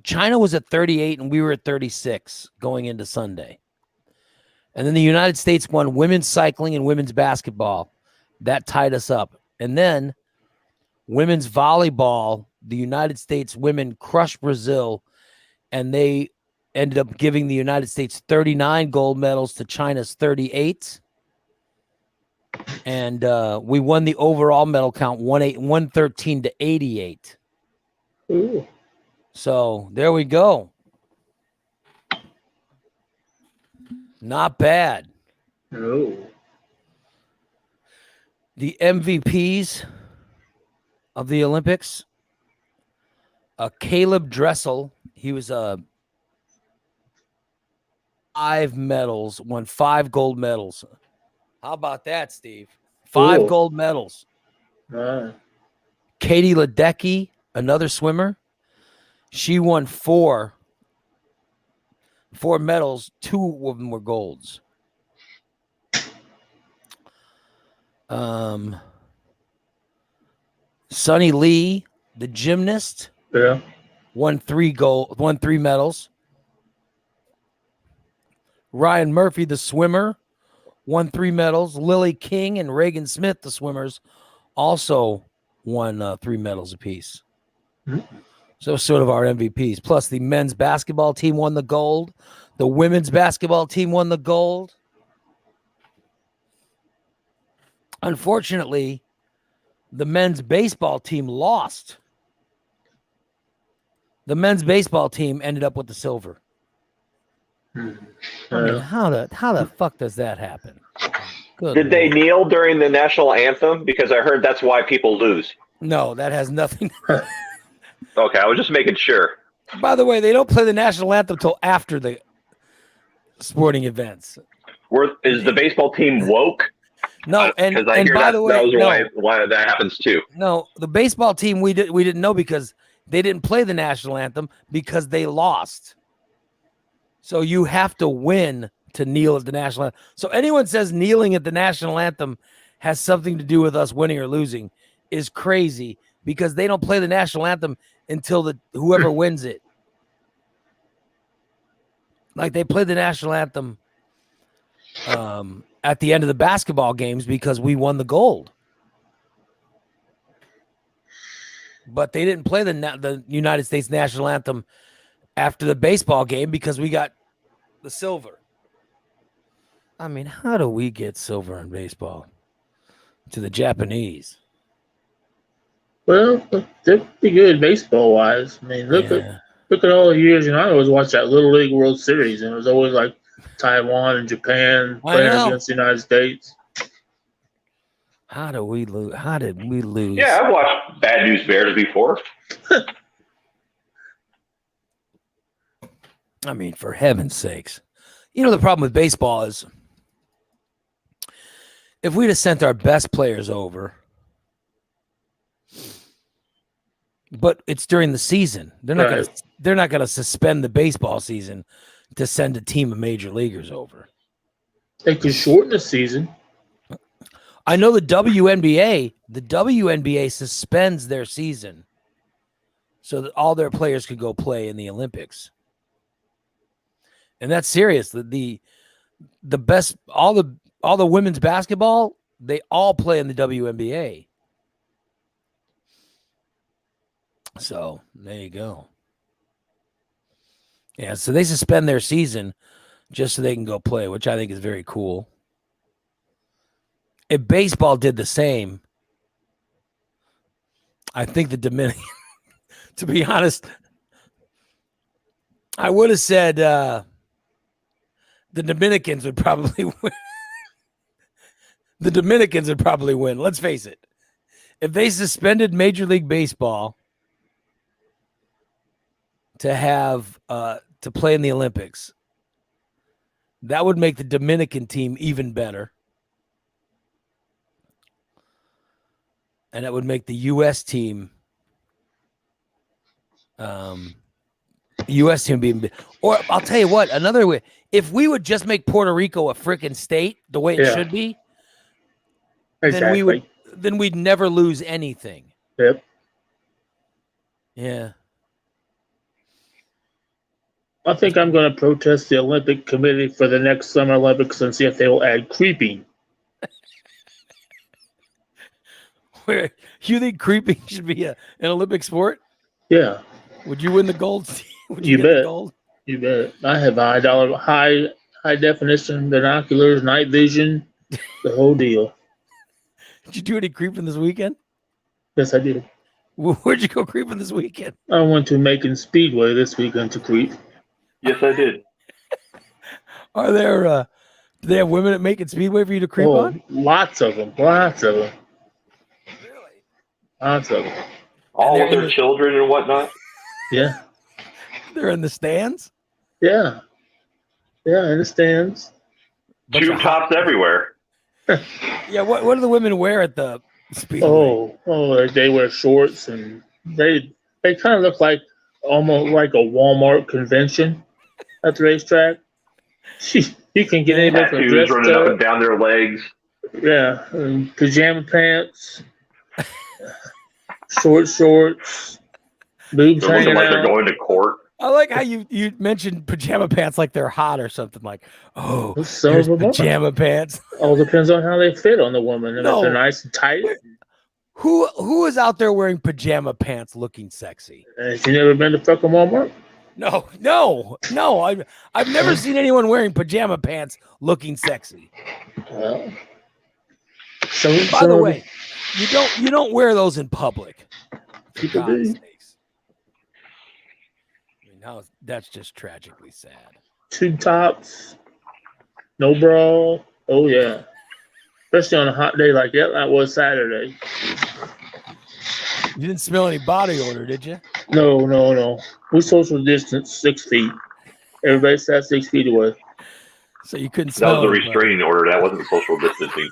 China was at 38 and we were at 36 going into Sunday. And then the United States won women's cycling and women's basketball. That tied us up. And then women's volleyball, the United States women crushed Brazil, and they ended up giving the United States 39 gold medals to China's 38. And we won the overall medal count 113 to 88. Ooh. So there we go. Not bad. No. The MVPs of the Olympics, Caleb Dressel, he was 5 medals, won 5 gold medals. How about that, Steve? 5 gold medals. Katie Ledecky, another swimmer, she won 4 medals. 2 of them were golds. Sunny Lee, the gymnast, won 3 medals. Ryan Murphy, the swimmer, won 3 medals. Lily King and Reagan Smith, the swimmers, also won 3 medals apiece. Mm-hmm. So sort of our MVPs. Plus the men's basketball team won the gold. The women's basketball team won the gold. Unfortunately, the men's baseball team lost. The men's baseball team ended up with the silver. I mean, how the fuck does that happen? Good Did they kneel during the national anthem? Because I heard that's why people lose. No, that has nothing. Okay, I was just making sure. By the way, they don't play the national anthem till after the sporting events. Is the baseball team woke? No, and by the way, why that happens too. No, the baseball team we didn't know because they didn't play the national anthem because they lost. So you have to win to kneel at the national anthem. So anyone says kneeling at the national anthem has something to do with us winning or losing is crazy because they don't play the national anthem until whoever wins it. Like they play the national anthem at the end of the basketball games because we won the gold. But they didn't play the United States national anthem after the baseball game because we got the silver. I mean, how do we get silver in baseball to the Japanese? Well, they're pretty good baseball-wise. I mean, look at all the years. I always watch that Little League World Series, and it was always like Taiwan and Japan playing against the United States. How did we lose? How did we lose? Yeah, I've watched Bad News Bears before. I mean, for heaven's sakes. You know, the problem with baseball is if we'd have sent our best players over, but it's during the season. They're not going to suspend the baseball season to send a team of major leaguers over. They could shorten the season. I know the WNBA suspends their season so that all their players could go play in the Olympics. And that's serious. The best, all the women's basketball, they all play in the WNBA. So there you go. Yeah, so they suspend their season just so they can go play, which I think is very cool. If baseball did the same, I think the Dominican, to be honest, I would have said the Dominicans would probably win. The Dominicans would probably win. Let's face it. If they suspended Major League Baseball to have to play in the Olympics, that would make the Dominican team even better. And that would make the U.S. team be. Or I'll tell you what, another way, if we would just make Puerto Rico a freaking state the way it should be, exactly. then we'd never lose anything. Yep. Yeah. I think I'm going to protest the Olympic Committee for the next Summer Olympics and see if they will add creeping. Where you think creeping should be an Olympic sport? Yeah, Would you win the gold? Would you you get the bet. gold? You bet. I have high definition binoculars, night vision, the whole deal. Did you do any creeping this weekend? Yes, I did. Where'd you go creeping this weekend? I went to Macon Speedway this weekend to creep. Yes, I did. Are there? Do they have women at Macon Speedway for you to creep on? Lots of them. Really? Lots of them. All they're with in their the- children and whatnot. Yeah. They're in the stands. Yeah. Yeah, in the stands. Bunch Tube of hot- tops everywhere. Yeah. What do the women wear at the Speedway? They wear shorts and they kind of look like almost like a Walmart convention at the racetrack. You can get anybody from Tattoos dressed running up and up, down their legs. yeah, and pajama pants, shorts, boobs They're looking hanging like they're out. going to court. I like how you mentioned pajama pants like they're hot or something. Like, oh, Some there's of them are. pajama pants. All depends on how they fit on the woman, and if No. they're nice and tight. Who is out there wearing pajama pants looking sexy? Have you never been to fucking Walmart? No. I've never seen anyone wearing pajama pants looking sexy. Well, By the way, you don't wear those in public. For People God's do. sakes. I mean, that's just tragically sad. tube tops, no bra. Oh yeah, especially on a hot day like that was Saturday. You didn't smell any body odor, did you? No. We social distance 6 feet. Everybody sat 6 feet away. So you couldn't That smell was the anybody. restraining order. That wasn't social distancing.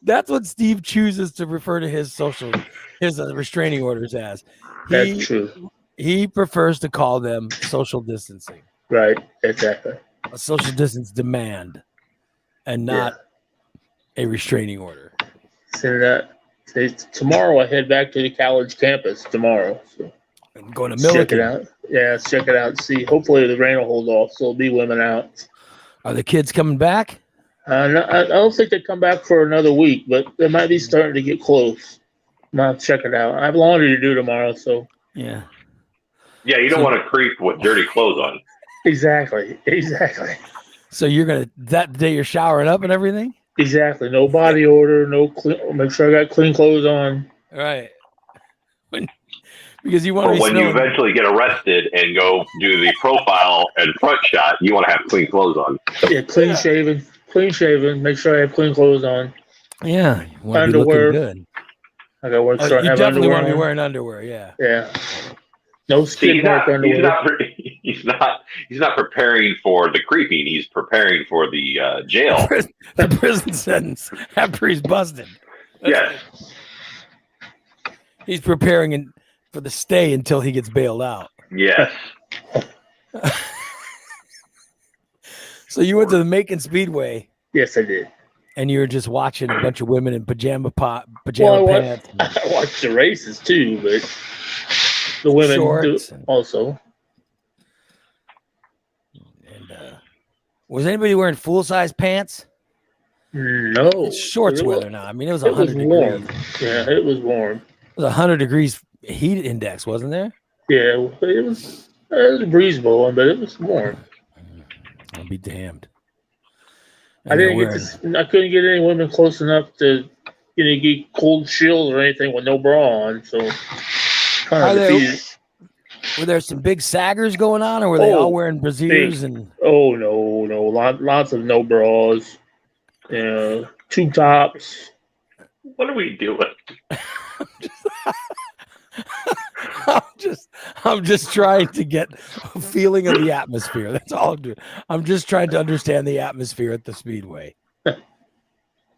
That's what Steve chooses to refer to his restraining orders as. That's true. He prefers to call them social distancing, Right. Exactly. a social distance demand, and not a restraining order. So tomorrow I head back to the college campus tomorrow. So I'm going to check Milliken. it out. Yeah, let's check it out and see. Hopefully the rain will hold off, so there'll be women out. Are the kids coming back? No, I don't think they come back for another week, but they might be starting to get close. I'll check it out. I have laundry to do tomorrow, so Yeah. Yeah, you don't want to creep with dirty clothes on. exactly. So you're gonna that day you're showering up and everything? Exactly. No body odor. No clean. Make sure I got clean clothes on. All right. Because you want to Or be when you smelling. eventually get arrested and go do the profile and front shot, you want to have clean clothes on. Yeah, clean shaven. Clean shaven. Make sure I have clean clothes on. Yeah, you want to be Underwear. looking good. I got work. Oh, Start you have definitely underwear want to be on. wearing underwear. Yeah. Yeah. No See, skid mark underwear. he's not preparing for the creeping. He's preparing for the jail. The prison sentence after he's busted. Yes. He's preparing for the stay until he gets bailed out. Yes. So you went to the Macon Speedway Yes, I did. and you were just watching a bunch of women in pajama Well, pants. I watched the races too, but the women do Shorts and- also. And was anybody wearing full size pants? No. It's shorts It was- weather now. I mean, it was It was 100 warm. degrees. Yeah, it was warm. It was 100 degrees heat index, wasn't there? Yeah, it was a breeze blowing, but it was warm. I'll be damned. I didn't get I couldn't get any women close enough to get cold chills or anything with no bra on, so kind Are of there- defeated. Were there some big saggers going on, or were they Oh, all wearing brassieres and? Oh no, lots of no bras, tube tops. What are we doing? I'm just trying to get a feeling of the atmosphere. That's all I'm doing. I'm just trying to understand the atmosphere at the Speedway. It's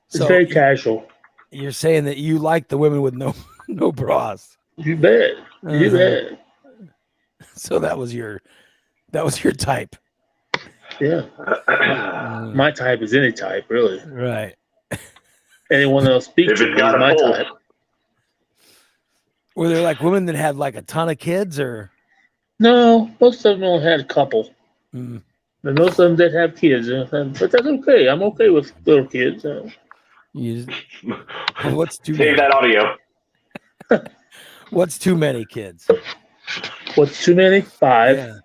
So very casual. you're saying that you like the women with no bras. You bet. You Uh-huh. bet. So that was your type. Yeah. My type is any type, really. Right. Anyone else speaks If to it's me is got a my pulse. type. Were there like women that had like a ton of kids, or? No, most of them only had a couple. Mm. But most of them did have kids, but that's okay. I'm okay with little kids. What's too Save many? that audio. What's too many kids? What's too many? 5. Yeah,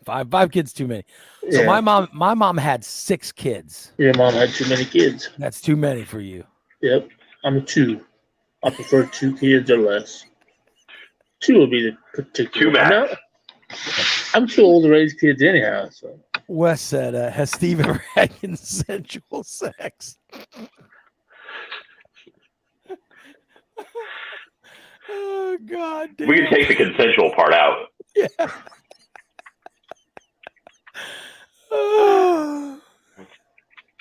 five kids too many. So Yeah. my mom had 6 kids. Your mom had too many kids. That's too many for you. Yep. I'm a 2. I prefer 2 kids or less. 2 would be the particular. 2 max. No, I'm too old to raise kids anyhow. So. Wes said, "Has Steve ever had consensual sex?" Oh God! Damn. We can take the consensual part out. Yeah.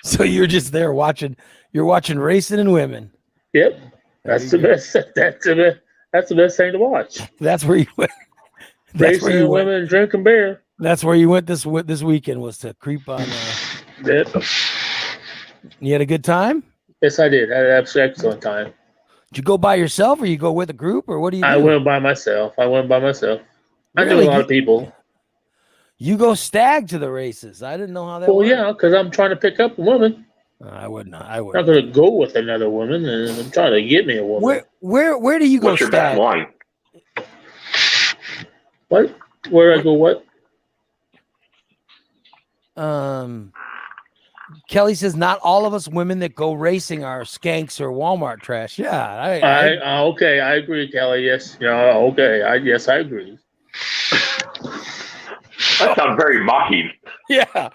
So you're just there watching. You're watching racing and women. Yep. That's the best. That's the best thing to watch. That's where you went. That's Racing and women and drinking beer. That's where you went this weekend, was to creep on. Yep. You had a good time? Yes, I did. I had an excellent time. Did you go by yourself, or you go with a group, or what do you do? I went by myself. I knew Really? a lot of people. You go stag to the races. I didn't know how that Well, worked. yeah, because I'm trying to pick up a woman. I wouldn't. I'm not going to go with another woman, and I'm trying to get me a woman. Where do you go What's your best stag? line? What? Where I go? What? Kelly says not all of us women that go racing are skanks or Walmart trash. Yeah, okay. I agree, Kelly. Yes. Yeah. Okay. Yes, I agree. That sounds very mocking. Yeah.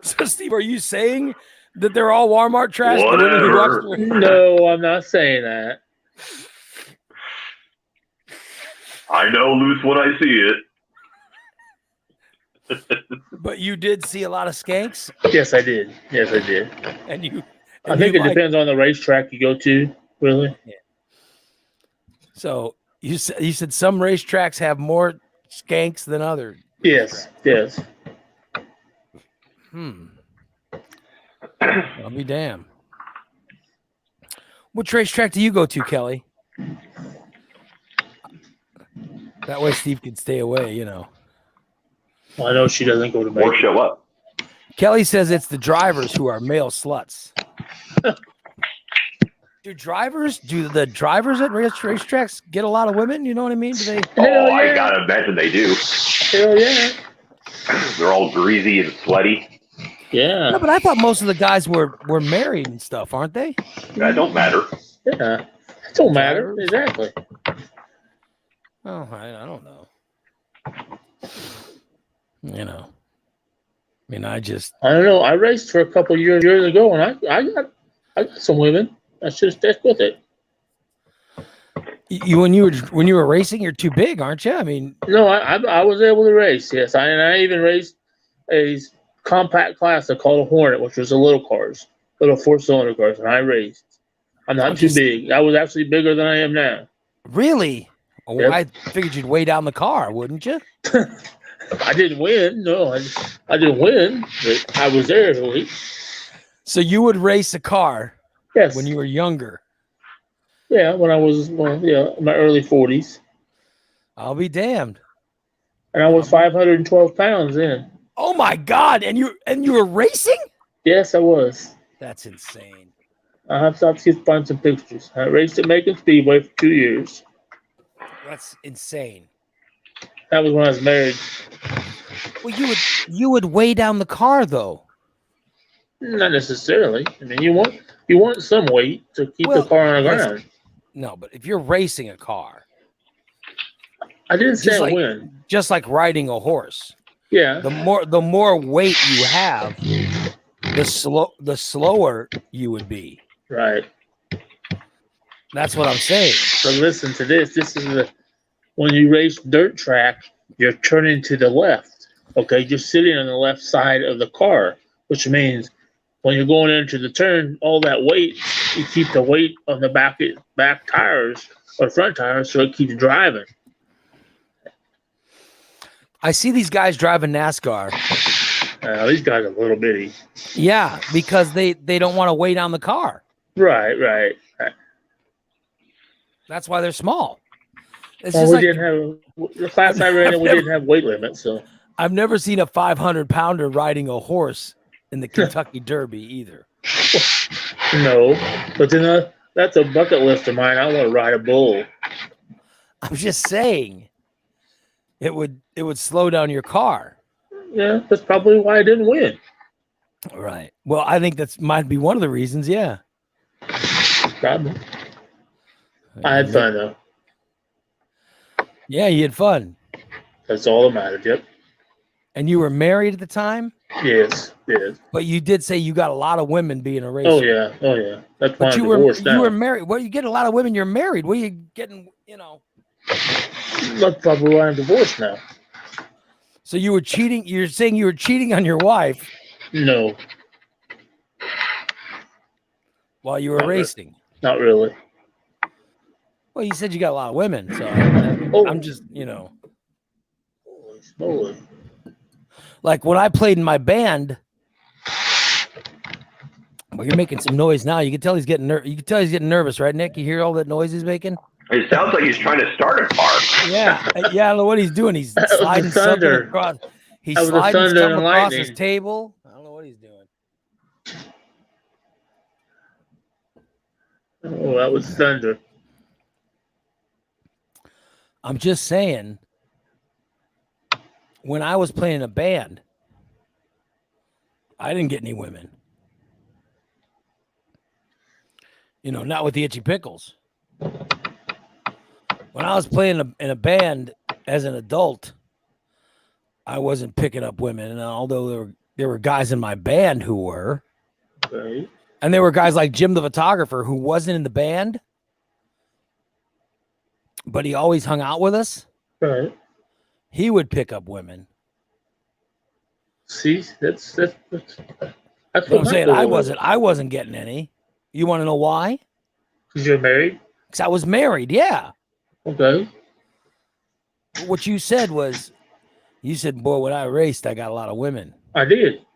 So Steve, are you saying that they're all Walmart trash? The women who watch No, I'm not saying that. I know loose when I see it. But you did see a lot of skanks? Yes, I did. And I think it depends on the racetrack you go to, really. Yeah. So you said some racetracks have more skanks than others. Yes. I'll be damned. Which racetrack do you go to, Kelly? That way Steve can stay away, you know. Well, I know she doesn't go to Or Vegas. show up. Kelly says it's the drivers who are male sluts. Do the drivers at racetracks get a lot of women? You know what I mean? Do they? Hell yeah. I gotta imagine they do. Hell yeah. They're all greasy and sweaty. Yeah. No, but I thought most of the guys were married and stuff, aren't they? That don't matter. Yeah. It don't matter. Exactly. Oh, I don't know. You know. I mean, I don't know. I raced for a couple years ago, and I got some women. I should stick with it. when you were racing, you're too big, aren't you? I mean, no, I was able to race. Yes, I even raced a compact class called a Hornet, which was a little 4-cylinder cars, and I raced. I'm not too big. I was actually bigger than I am now. Really? Oh, Yep. I figured you'd weigh down the car, wouldn't you? I didn't win. No, I didn't win, but I was there at least. So you would race a car Yes. when you were younger? Yeah, when I was in my early 40s. I'll be damned. And I was 512 pounds then. Oh my God! And you were racing? Yes, I was. That's insane. I have to find some pictures. I raced at Macon Speedway for 2 years. That's insane. That was when I was married. Well, you would weigh down the car though. Not necessarily. I mean, you want some weight to keep the car on the ground. No, but if you're racing a car, I didn't say win. Just like riding a horse. Yeah. The more weight you have, the slower you would be. Right. That's what I'm saying. So listen to this. This is when you race dirt track, you're turning to the left. Okay, you're sitting on the left side of the car, which means when you're going into the turn, all that weight, you keep the weight on the back tires or front tires, so it keeps driving. I see these guys driving NASCAR. These guys are a little bitty. Yeah, because they don't want to weigh down the car. Right. That's why they're small. It's Well, just we like didn't have the class I ran in. We didn't have weight limit, so I've never seen a 500-pounder riding a horse in the Kentucky Derby either. no. But then that's a bucket list of mine. I want to ride a bull. I'm just saying, it would slow down your car. Yeah, that's probably why I didn't win. Right. Well, I think that's might be one of the reasons. Yeah. Probably. I had fun though. Yeah, you had fun. That's all that mattered. Yep. And you were married at the time? Yes. Yes. But you did say you got a lot of women being a racer. Oh yeah. Oh yeah. That's why But I'm you were divorced now. married. Well, you get a lot of women. You're married. What are you getting? That's probably why I'm divorced now. So you were cheating. You're saying you were cheating on your wife No. while you were Not racing. Not really. Well, you said you got a lot of women, so I'm just Holy smoly. like when I played in my band. Well, you're making some noise now. You can tell he's getting you can tell he's getting nervous, right, Nick? You hear all that noise he's making? It sounds like he's trying to start a car. Yeah, I don't know what he's doing. He's sliding something across. He's sliding something across his table. I don't know what he's doing. Oh, that was thunder. I'm just saying, when I was playing in a band, I didn't get any women. Not with the Itchy Pickles. When I was playing in a band as an adult, I wasn't picking up women. And although there were guys in my band who were, Right. and there were guys like Jim the photographer who wasn't in the band, but he always hung out with us. Right. He would pick up women. See, that's But I'm saying I wasn't getting any. You want to know why? Because you're married? Because I was married, yeah. Okay. What you said was, boy, when I raced, I got a lot of women. I did.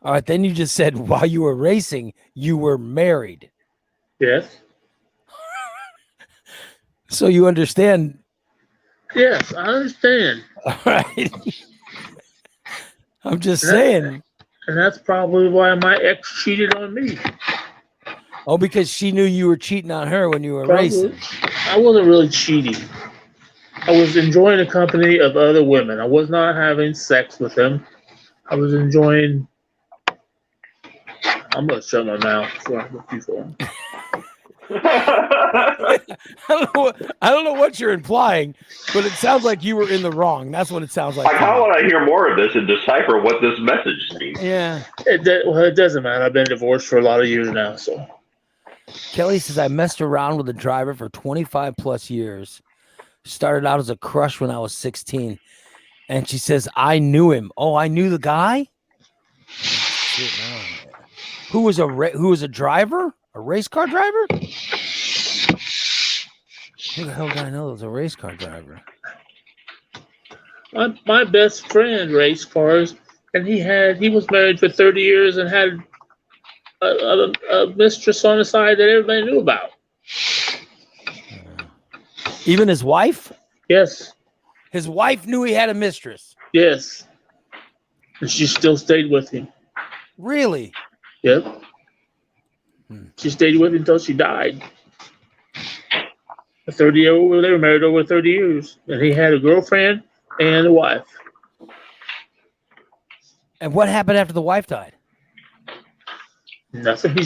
All right, then you just said while you were racing, you were married. Yes. So you understand? Yes, I understand. All right. I'm just saying. And that's probably why my ex cheated on me. Oh, because she knew you were cheating on her when you were racing. I wasn't really cheating. I was enjoying the company of other women. I was not having sex with them. I was enjoying. I'm gonna shut my mouth before I go too far. I don't know what you're implying, but it sounds like you were in the wrong. That's what it sounds like. I kind of want to hear more of this and decipher what this message means. Yeah. It doesn't matter. I've been divorced for a lot of years now, so. Kelly says, I messed around with a driver for 25 plus years. Started out as a crush when I was 16. And she says, I knew him. Oh, I knew the guy? Who was a driver? A race car driver? Who the hell did I know was a race car driver? My best friend raced cars, and he was married for 30 years and had a mistress on the side that everybody knew about. Even his wife? Yes. His wife knew he had a mistress. Yes. And she still stayed with him. Really? Yep. She stayed with him until she died. They were married over 30 years. And he had a girlfriend and a wife. And what happened after the wife died? Nothing.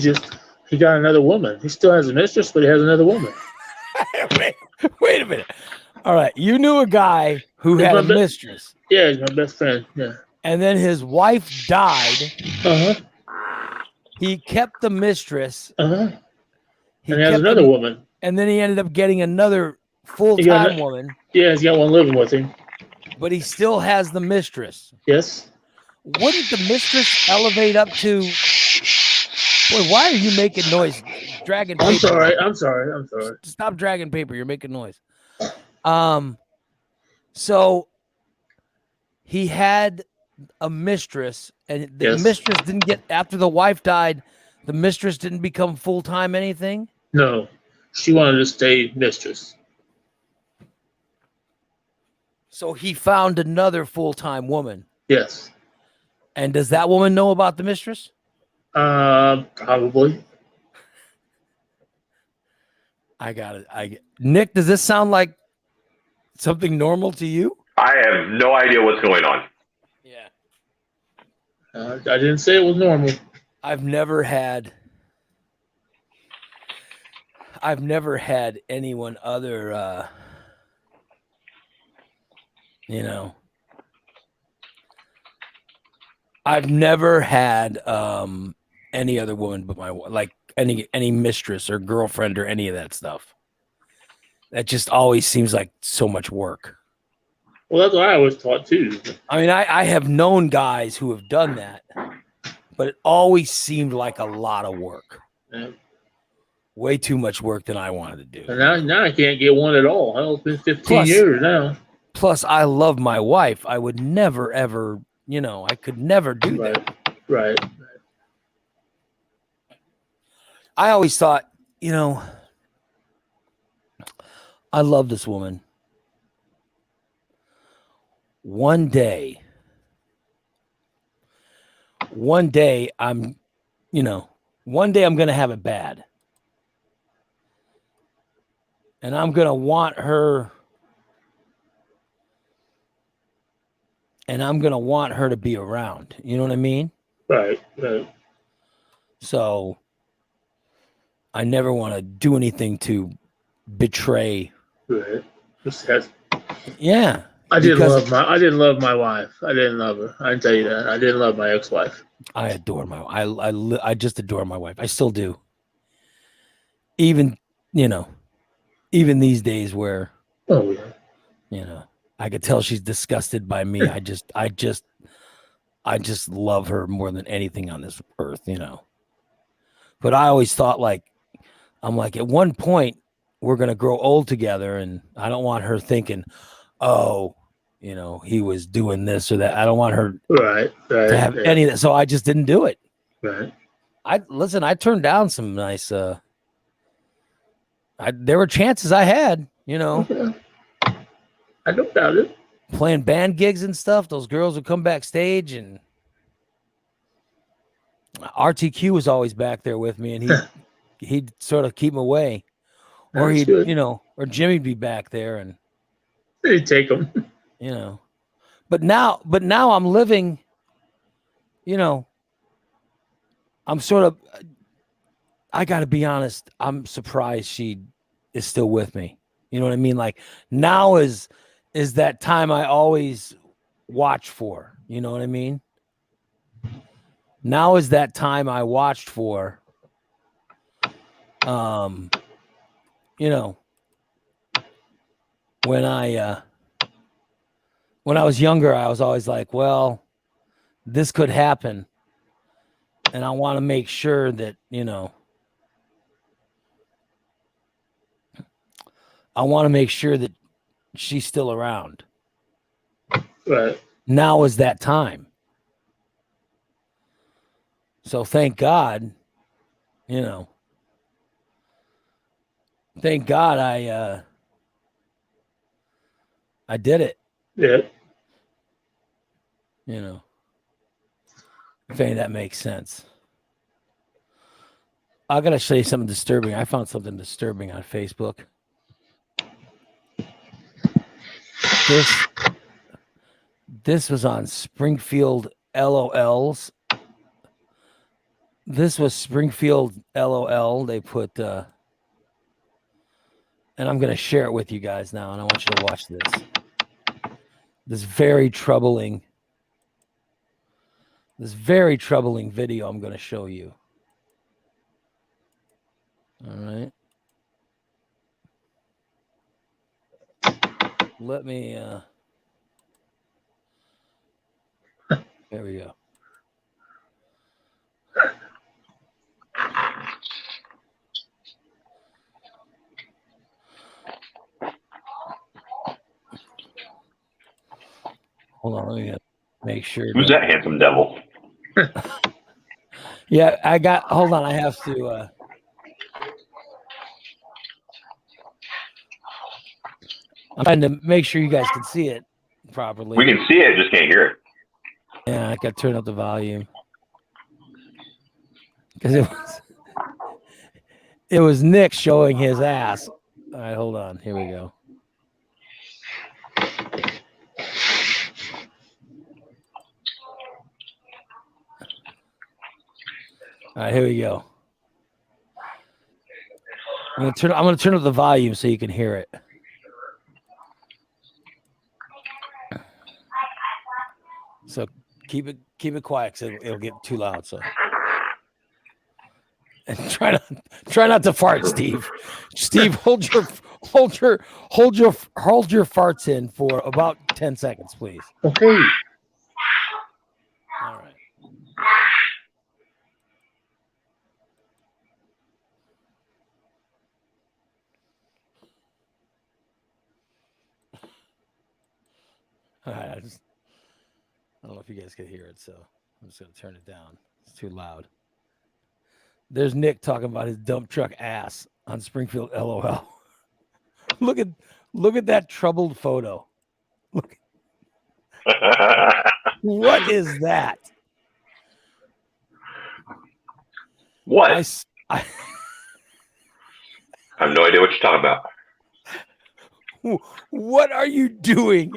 He got another woman. He still has a mistress, but he has another woman. Wait a minute. All right. You knew a guy who had a mistress. Yeah, he's my best friend. Yeah. And then his wife died. Uh-huh. He kept the mistress. Uh-huh. And he has another woman. And then he ended up getting another full-time woman. Yeah, he's got one living with him. But he still has the mistress. Yes. Wouldn't the mistress elevate up to... Boy, why are you making noise? Dragging paper. I'm sorry. Stop dragging paper. You're making noise. So he had a mistress, and the mistress didn't get, after the wife died, the mistress didn't become full-time anything? No. She wanted to stay mistress. So he found another full-time woman. Yes. And does that woman know about the mistress? Probably. I got it. Nick, does this sound like something normal to you? I have no idea what's going on. Yeah. I didn't say it was normal. I've never had anyone other I've never had any other woman but my like any mistress or girlfriend or any of that stuff. That just always seems like so much work. Well, that's what I always thought too. I mean, I have known guys who have done that, but it always seemed like a lot of work. Yeah. Way too much work than I wanted to do. And now I can't get one at all. Hell, it's been 15 years now. Plus, I love my wife. I would never, ever, I could never do that. Right. I always thought, I love this woman. One day I'm going to have it bad. And I'm going to want her. And I'm going to want her to be around. You know what I mean? Right. So I never want to do anything to betray. Right. Yeah. I didn't love my wife. I didn't love her. I can tell you that. I didn't love my ex-wife. I adore I just adore my wife. I still do. Even these days where I could tell she's disgusted by me. I just love her more than anything on this earth, But I always thought I'm like, at one point we're going to grow old together, and I don't want her thinking, oh, he was doing this or that. I don't want her to have any of that. So I just didn't do it. Right. I turned down some nice, there were chances I had, Okay. I don't doubt it. Playing band gigs and stuff. Those girls would come backstage, and RTQ was always back there with me, and he'd sort of keep them away, or he'd, or Jimmy'd be back there, and he'd take them, But now I'm living, I'm sort of. I got to be honest. I'm surprised she is still with me. You know what I mean? Like now is that time I always watch for. You know what I mean? Now is that time I watched for. When I was younger, I was always like, well, this could happen. And I want to make sure that, I want to make sure that she's still around. Right. Now is that time. So thank God, thank God I did it. Yeah. If any of that makes sense. I got to show you something disturbing. I found something disturbing on Facebook. This was on Springfield LOLs. This was Springfield LOL. They put, and I'm going to share it with you guys now, and I want you to watch this. This very troubling video I'm going to show you. All right. Let me, there we go. Hold on, let me make sure. Who's that handsome devil? Yeah, hold on, I have to. I'm trying to make sure you guys can see it properly. We can see it, just can't hear it. Yeah, I got to turn up the volume because it was Nick showing his ass. All right, hold on. Here we go. All right, here we go. I'm gonna turn up the volume so you can hear it. So keep it quiet because it'll get too loud. So and try not to fart, Steve. Steve, hold your farts in for about 10 seconds, please. Okay. All right. All right. I don't know if you guys can hear it, so I'm just gonna turn it down. It's too loud. There's Nick talking about his dump truck ass on Springfield LOL. Look at that troubled photo. Look. What is that? What? I have no idea what you're talking about. What are you doing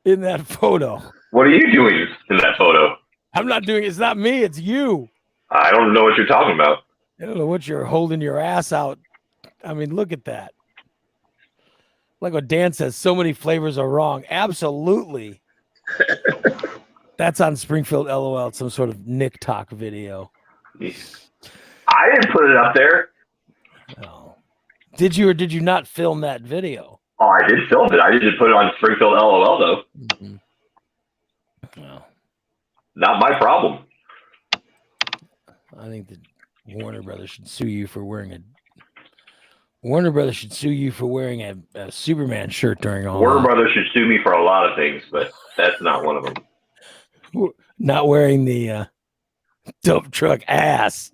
in that photo? What are you doing in that photo? I'm not doing it. It's not me. It's you. I don't know what you're talking about. I don't know what you're holding your ass out. I mean, look at that. Like what Dan says, so many flavors are wrong. Absolutely. That's on Springfield LOL. It's some sort of Nick Talk video. I didn't put it up there. Oh. Did you or did you not film that video? Oh, I did film it. I didn't put it on Springfield LOL, though. Mm-hmm. Well, not my problem. I think that Warner Brothers should sue you for wearing a Superman shirt during all Warner that. Brothers should sue me for a lot of things, but that's not one of them. Not wearing the dump truck ass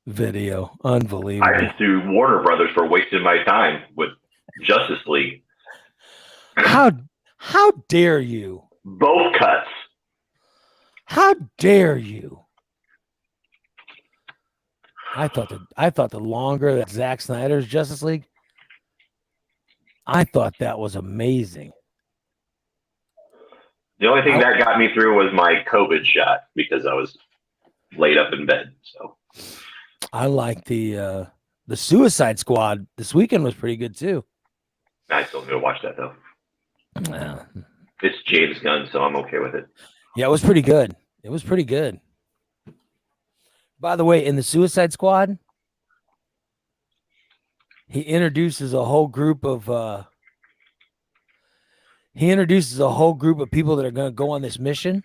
video. Unbelievable. I just sue Warner Brothers for wasting my time with Justice League. How dare you? Both cuts. How dare you? I thought the longer that Zack Snyder's Justice League, I thought that was amazing. The only thing that got me through was my COVID shot because I was laid up in bed. So I like the Suicide Squad this weekend was pretty good too. I still need to watch that though. Yeah. It's James Gunn, so I'm okay with it. Yeah, it was pretty good. It was pretty good. By the way, in the Suicide Squad, he introduces a whole group of people that are going to go on this mission,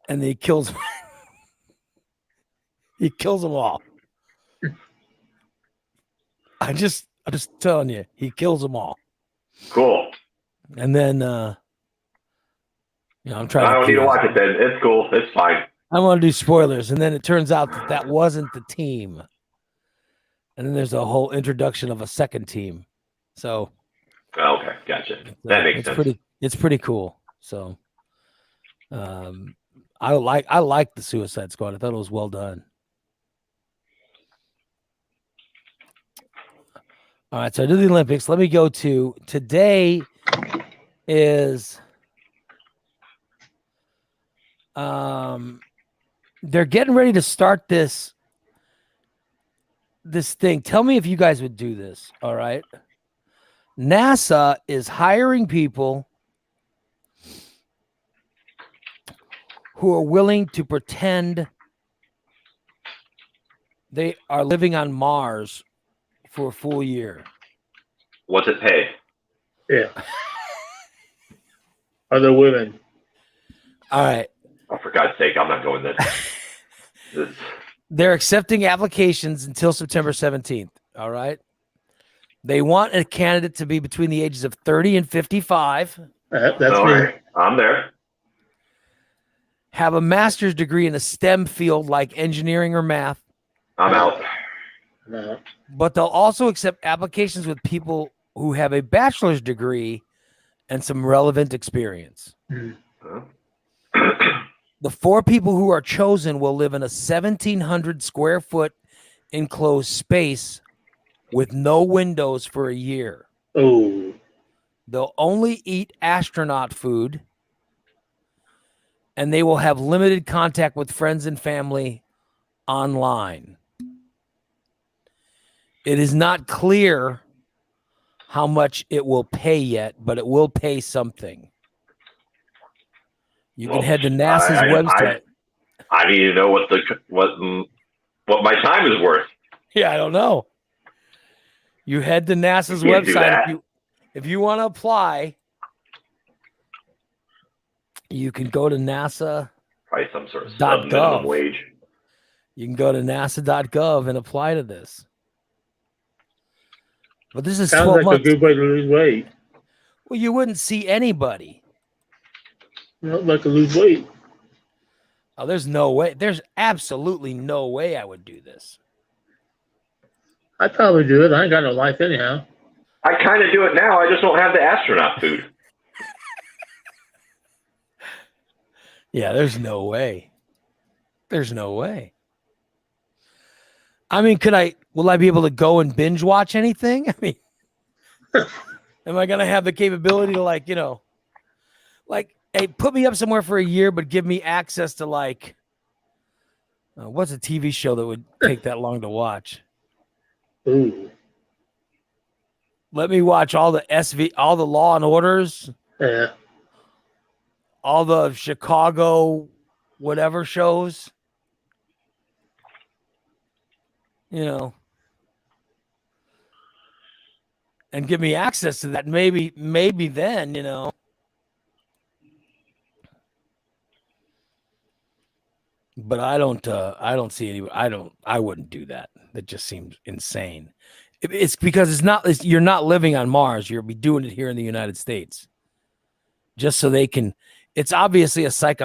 and he kills them all. I'm just telling you, he kills them all. Cool. And then I'm trying. I don't need to watch it then. It's cool. It's fine. I want to do spoilers, and then it turns out that wasn't the team, and then there's a whole introduction of a second team. So, okay, gotcha. That makes sense. It's pretty cool. So, I like the Suicide Squad. I thought it was well done. All right, so I did the Olympics. Let me go to today. Is they're getting ready to start this thing. Tell me if you guys would do this. All right. NASA is hiring people who are willing to pretend they are living on Mars for a full year. What's it pay? Yeah. Other women. All right. Oh, for God's sake, I'm not going there. They're accepting applications until September 17th. All right. They want a candidate to be between the ages of 30 and 55. That's all me. right. I'm there. Have a master's degree in a STEM field like engineering or math. I'm out. No. But they'll also accept applications with people who have a bachelor's degree and some relevant experience. Mm. The 4 people who are chosen will live in a 1,700 square foot enclosed space with no windows for a year. Oh. They'll only eat astronaut food, and they will have limited contact with friends and family online. It is not clear how much it will pay yet, but it will pay something. You can head to NASA's website. I need to know what my time is worth. Yeah, I don't know. You head to NASA's website. If you want to apply, you can go to NASA. Probably some sort of .gov. minimum wage. You can go to NASA.gov and apply to this. But this is Sounds 12 like months. a good way to lose weight. Well, you wouldn't see anybody. Like to lose weight. Oh, there's no way. There's absolutely no way I would do this. I'd probably do it. I ain't got no life anyhow. I kind of do it now. I just don't have the astronaut food. Yeah, there's no way. There's no way. I mean, will I be able to go and binge watch anything? I mean, am I going to have the capability to hey, put me up somewhere for a year, but give me access to what's a TV show that would take that long to watch? Ooh. Let me watch all the Law and Orders. Yeah. All the Chicago whatever shows. And give me access to that. Maybe then, But I don't see any. I wouldn't do that. That just seems insane. It's because you're not living on Mars. You'll be doing it here in the United States. Just so they can. It's obviously a psych.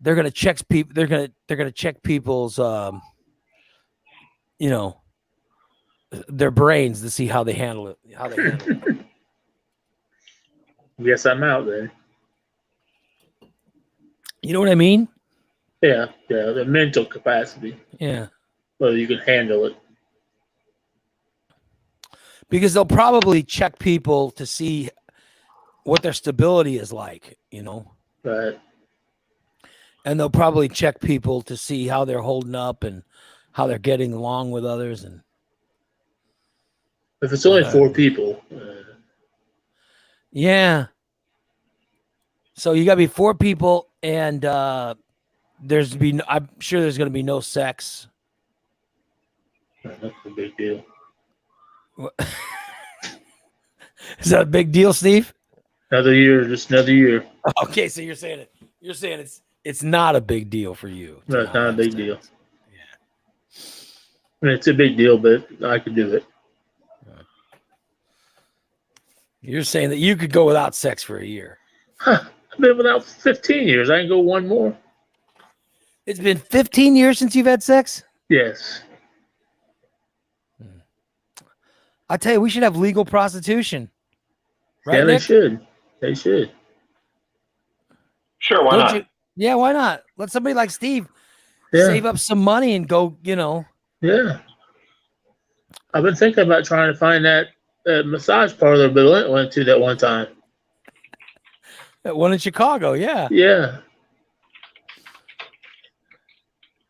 They're gonna check people. They're gonna check people's their brains to see how they handle it. Guess I'm out then. You know what I mean? Yeah, the mental capacity. Yeah. Whether you can handle it. Because they'll probably check people to see what their stability is like, Right. And they'll probably check people to see how they're holding up and how they're getting along with others. And if it's only 4 people. Yeah. So you got to be 4 people, and I'm sure there's going to be no sex. That's a big deal. Is that a big deal, Steve? Just another year. Okay, so you're saying it's not a big deal for you. No, it's not a big deal. Yeah. I mean, it's a big deal, but I could do it. You're saying that you could go without sex for a year. Huh. I've been without 15 years. I can go one more. It's been 15 years since you've had sex? Yes. I tell you, we should have legal prostitution. Right, yeah, Nick? They should. Sure, why not? Yeah, why not? Let somebody like Steve Yeah. save up some money and go, Yeah. I've been thinking about trying to find that massage parlor Bill went to that one time. That one in Chicago, yeah. Yeah.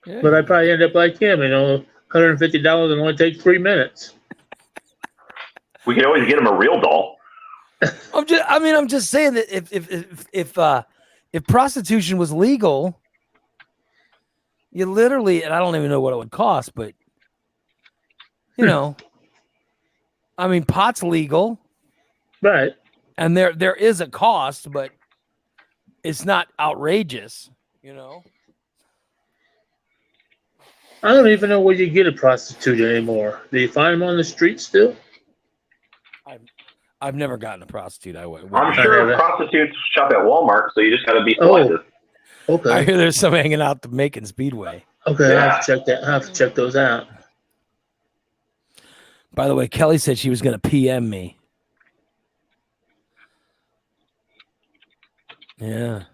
But I'd probably end up like him, $150 and only take 3 minutes. We can always get him a real doll. I'm just saying that if prostitution was legal, you literally, and I don't even know what it would cost, but pot's legal. Right. And there is a cost, but it's not outrageous, I don't even know where you get a prostitute anymore. Do you find them on the street still? I've never gotten a prostitute. I'm sure prostitutes shop at Walmart, so you just got to be selective. Okay. I hear there's some hanging out the Macon Speedway. Okay, Yeah. I have to check that. I have to check those out. By the way, Kelly said she was going to PM me. Yeah.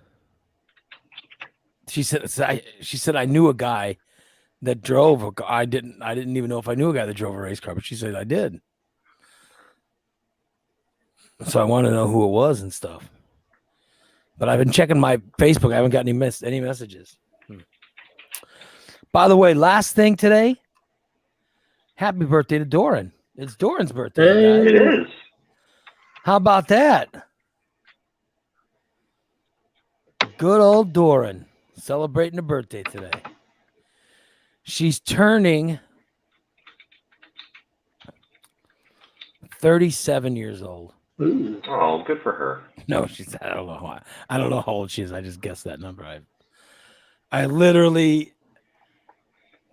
She said I knew a guy that drove a car. I didn't even know if I knew a guy that drove a race car, but she said I did. So I want to know who it was and stuff. But I've been checking my Facebook. I haven't got any messages. By the way, last thing today. Happy birthday to Doran. It's Doran's birthday, guys. It is. How about that? Good old Doran celebrating a birthday today. She's turning 37 years old. Ooh. Oh, good for her. No, I don't know why. I don't know how old she is. I just guessed that number. I literally,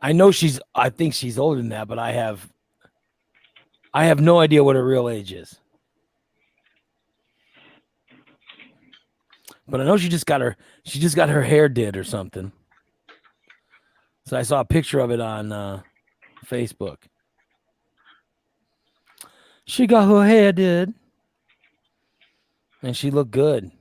I think she's older than that, but I have no idea what her real age is. But I know she just got her hair did or something. So I saw a picture of it on Facebook. She got her hair did. And she looked good.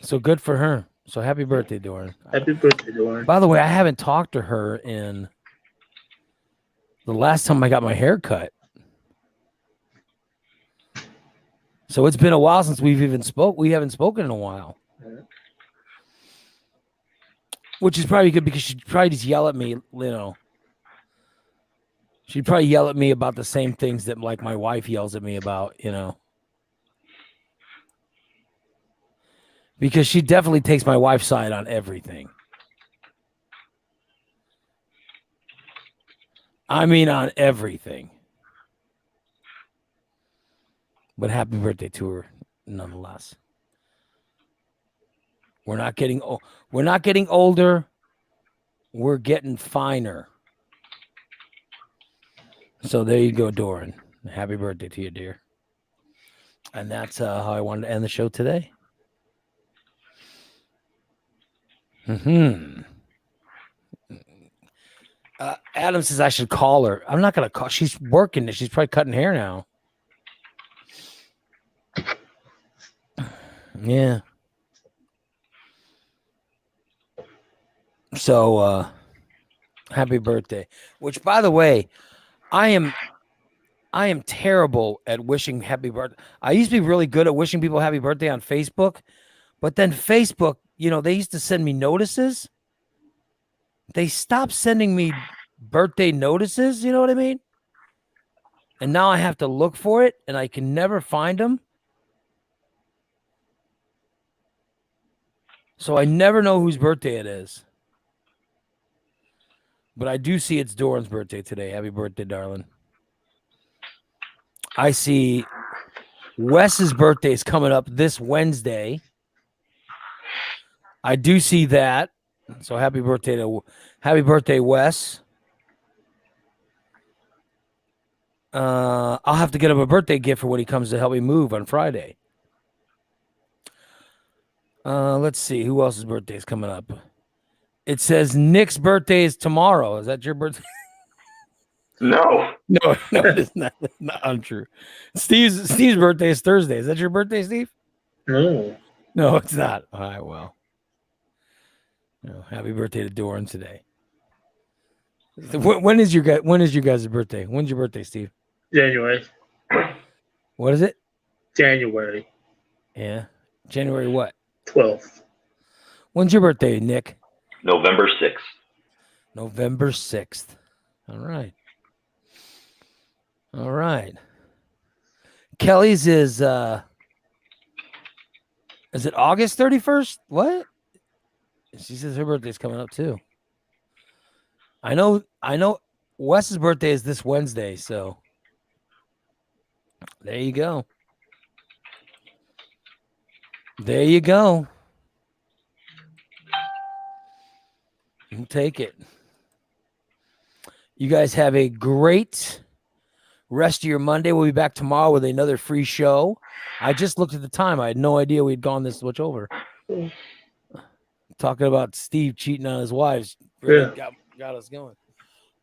So good for her. So happy birthday, Doran. Happy birthday, Doran. By the way, I haven't talked to her in the last time I got my hair cut. So it's been a while since we haven't spoken in a while. Which is probably good because she'd probably just yell at me, She'd probably yell at me about the same things that like my wife yells at me about, Because she definitely takes my wife's side on everything. I mean, on everything. But happy birthday to her, nonetheless. We're not getting older. We're getting finer. So there you go, Doran. Happy birthday to you, dear. And that's how I wanted to end the show today. Adam says I should call her. I'm not going to call. She's working. She's probably cutting hair now. Yeah. So, happy birthday. Which, by the way, I am terrible at wishing happy birthday. I used to be really good at wishing people happy birthday on Facebook, but then Facebook, they used to send me notices. They stopped sending me birthday notices, you know what I mean? And now I have to look for it, and I can never find them. So I never know whose birthday it is. But I do see it's Doran's birthday today. Happy birthday, darling. I see Wes's birthday is coming up this Wednesday. I do see that. So happy birthday, Wes. I'll have to get him a birthday gift for when he comes to help me move on Friday. Let's see who else's birthday is coming up. It says Nick's birthday is tomorrow. Is that your birthday? No, it is not. It's not untrue. Steve's birthday is Thursday. Is that your birthday, Steve? No, it's not. All right, well. Happy birthday to Doran today. When is your guys' birthday? When's your birthday, Steve? January. What is it? January. Yeah. January what? 12th. When's your birthday, Nick? November 6th. November 6th. All right. Kelly's is it August 31st? What? She says her birthday's coming up too. I know Wes's birthday is this Wednesday, so there you go. We'll take it. You guys have a great rest of your Monday. We'll be back tomorrow with another free show. I just looked at the time. I had no idea we'd gone this much over. Talking about Steve cheating on his wives really got us going.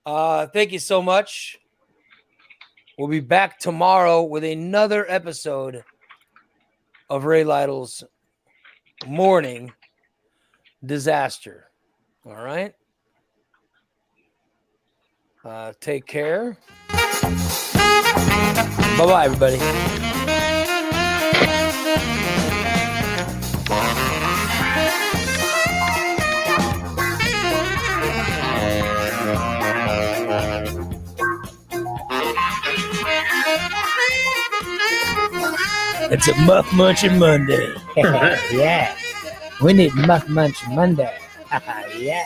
Thank you so much. We'll be back tomorrow with another episode of Ray Lytle's Morning Disaster. All right. Take care. Bye-bye, everybody. It's a Muff Munching Monday. Yeah. We need Muff Munch Monday. Yeah.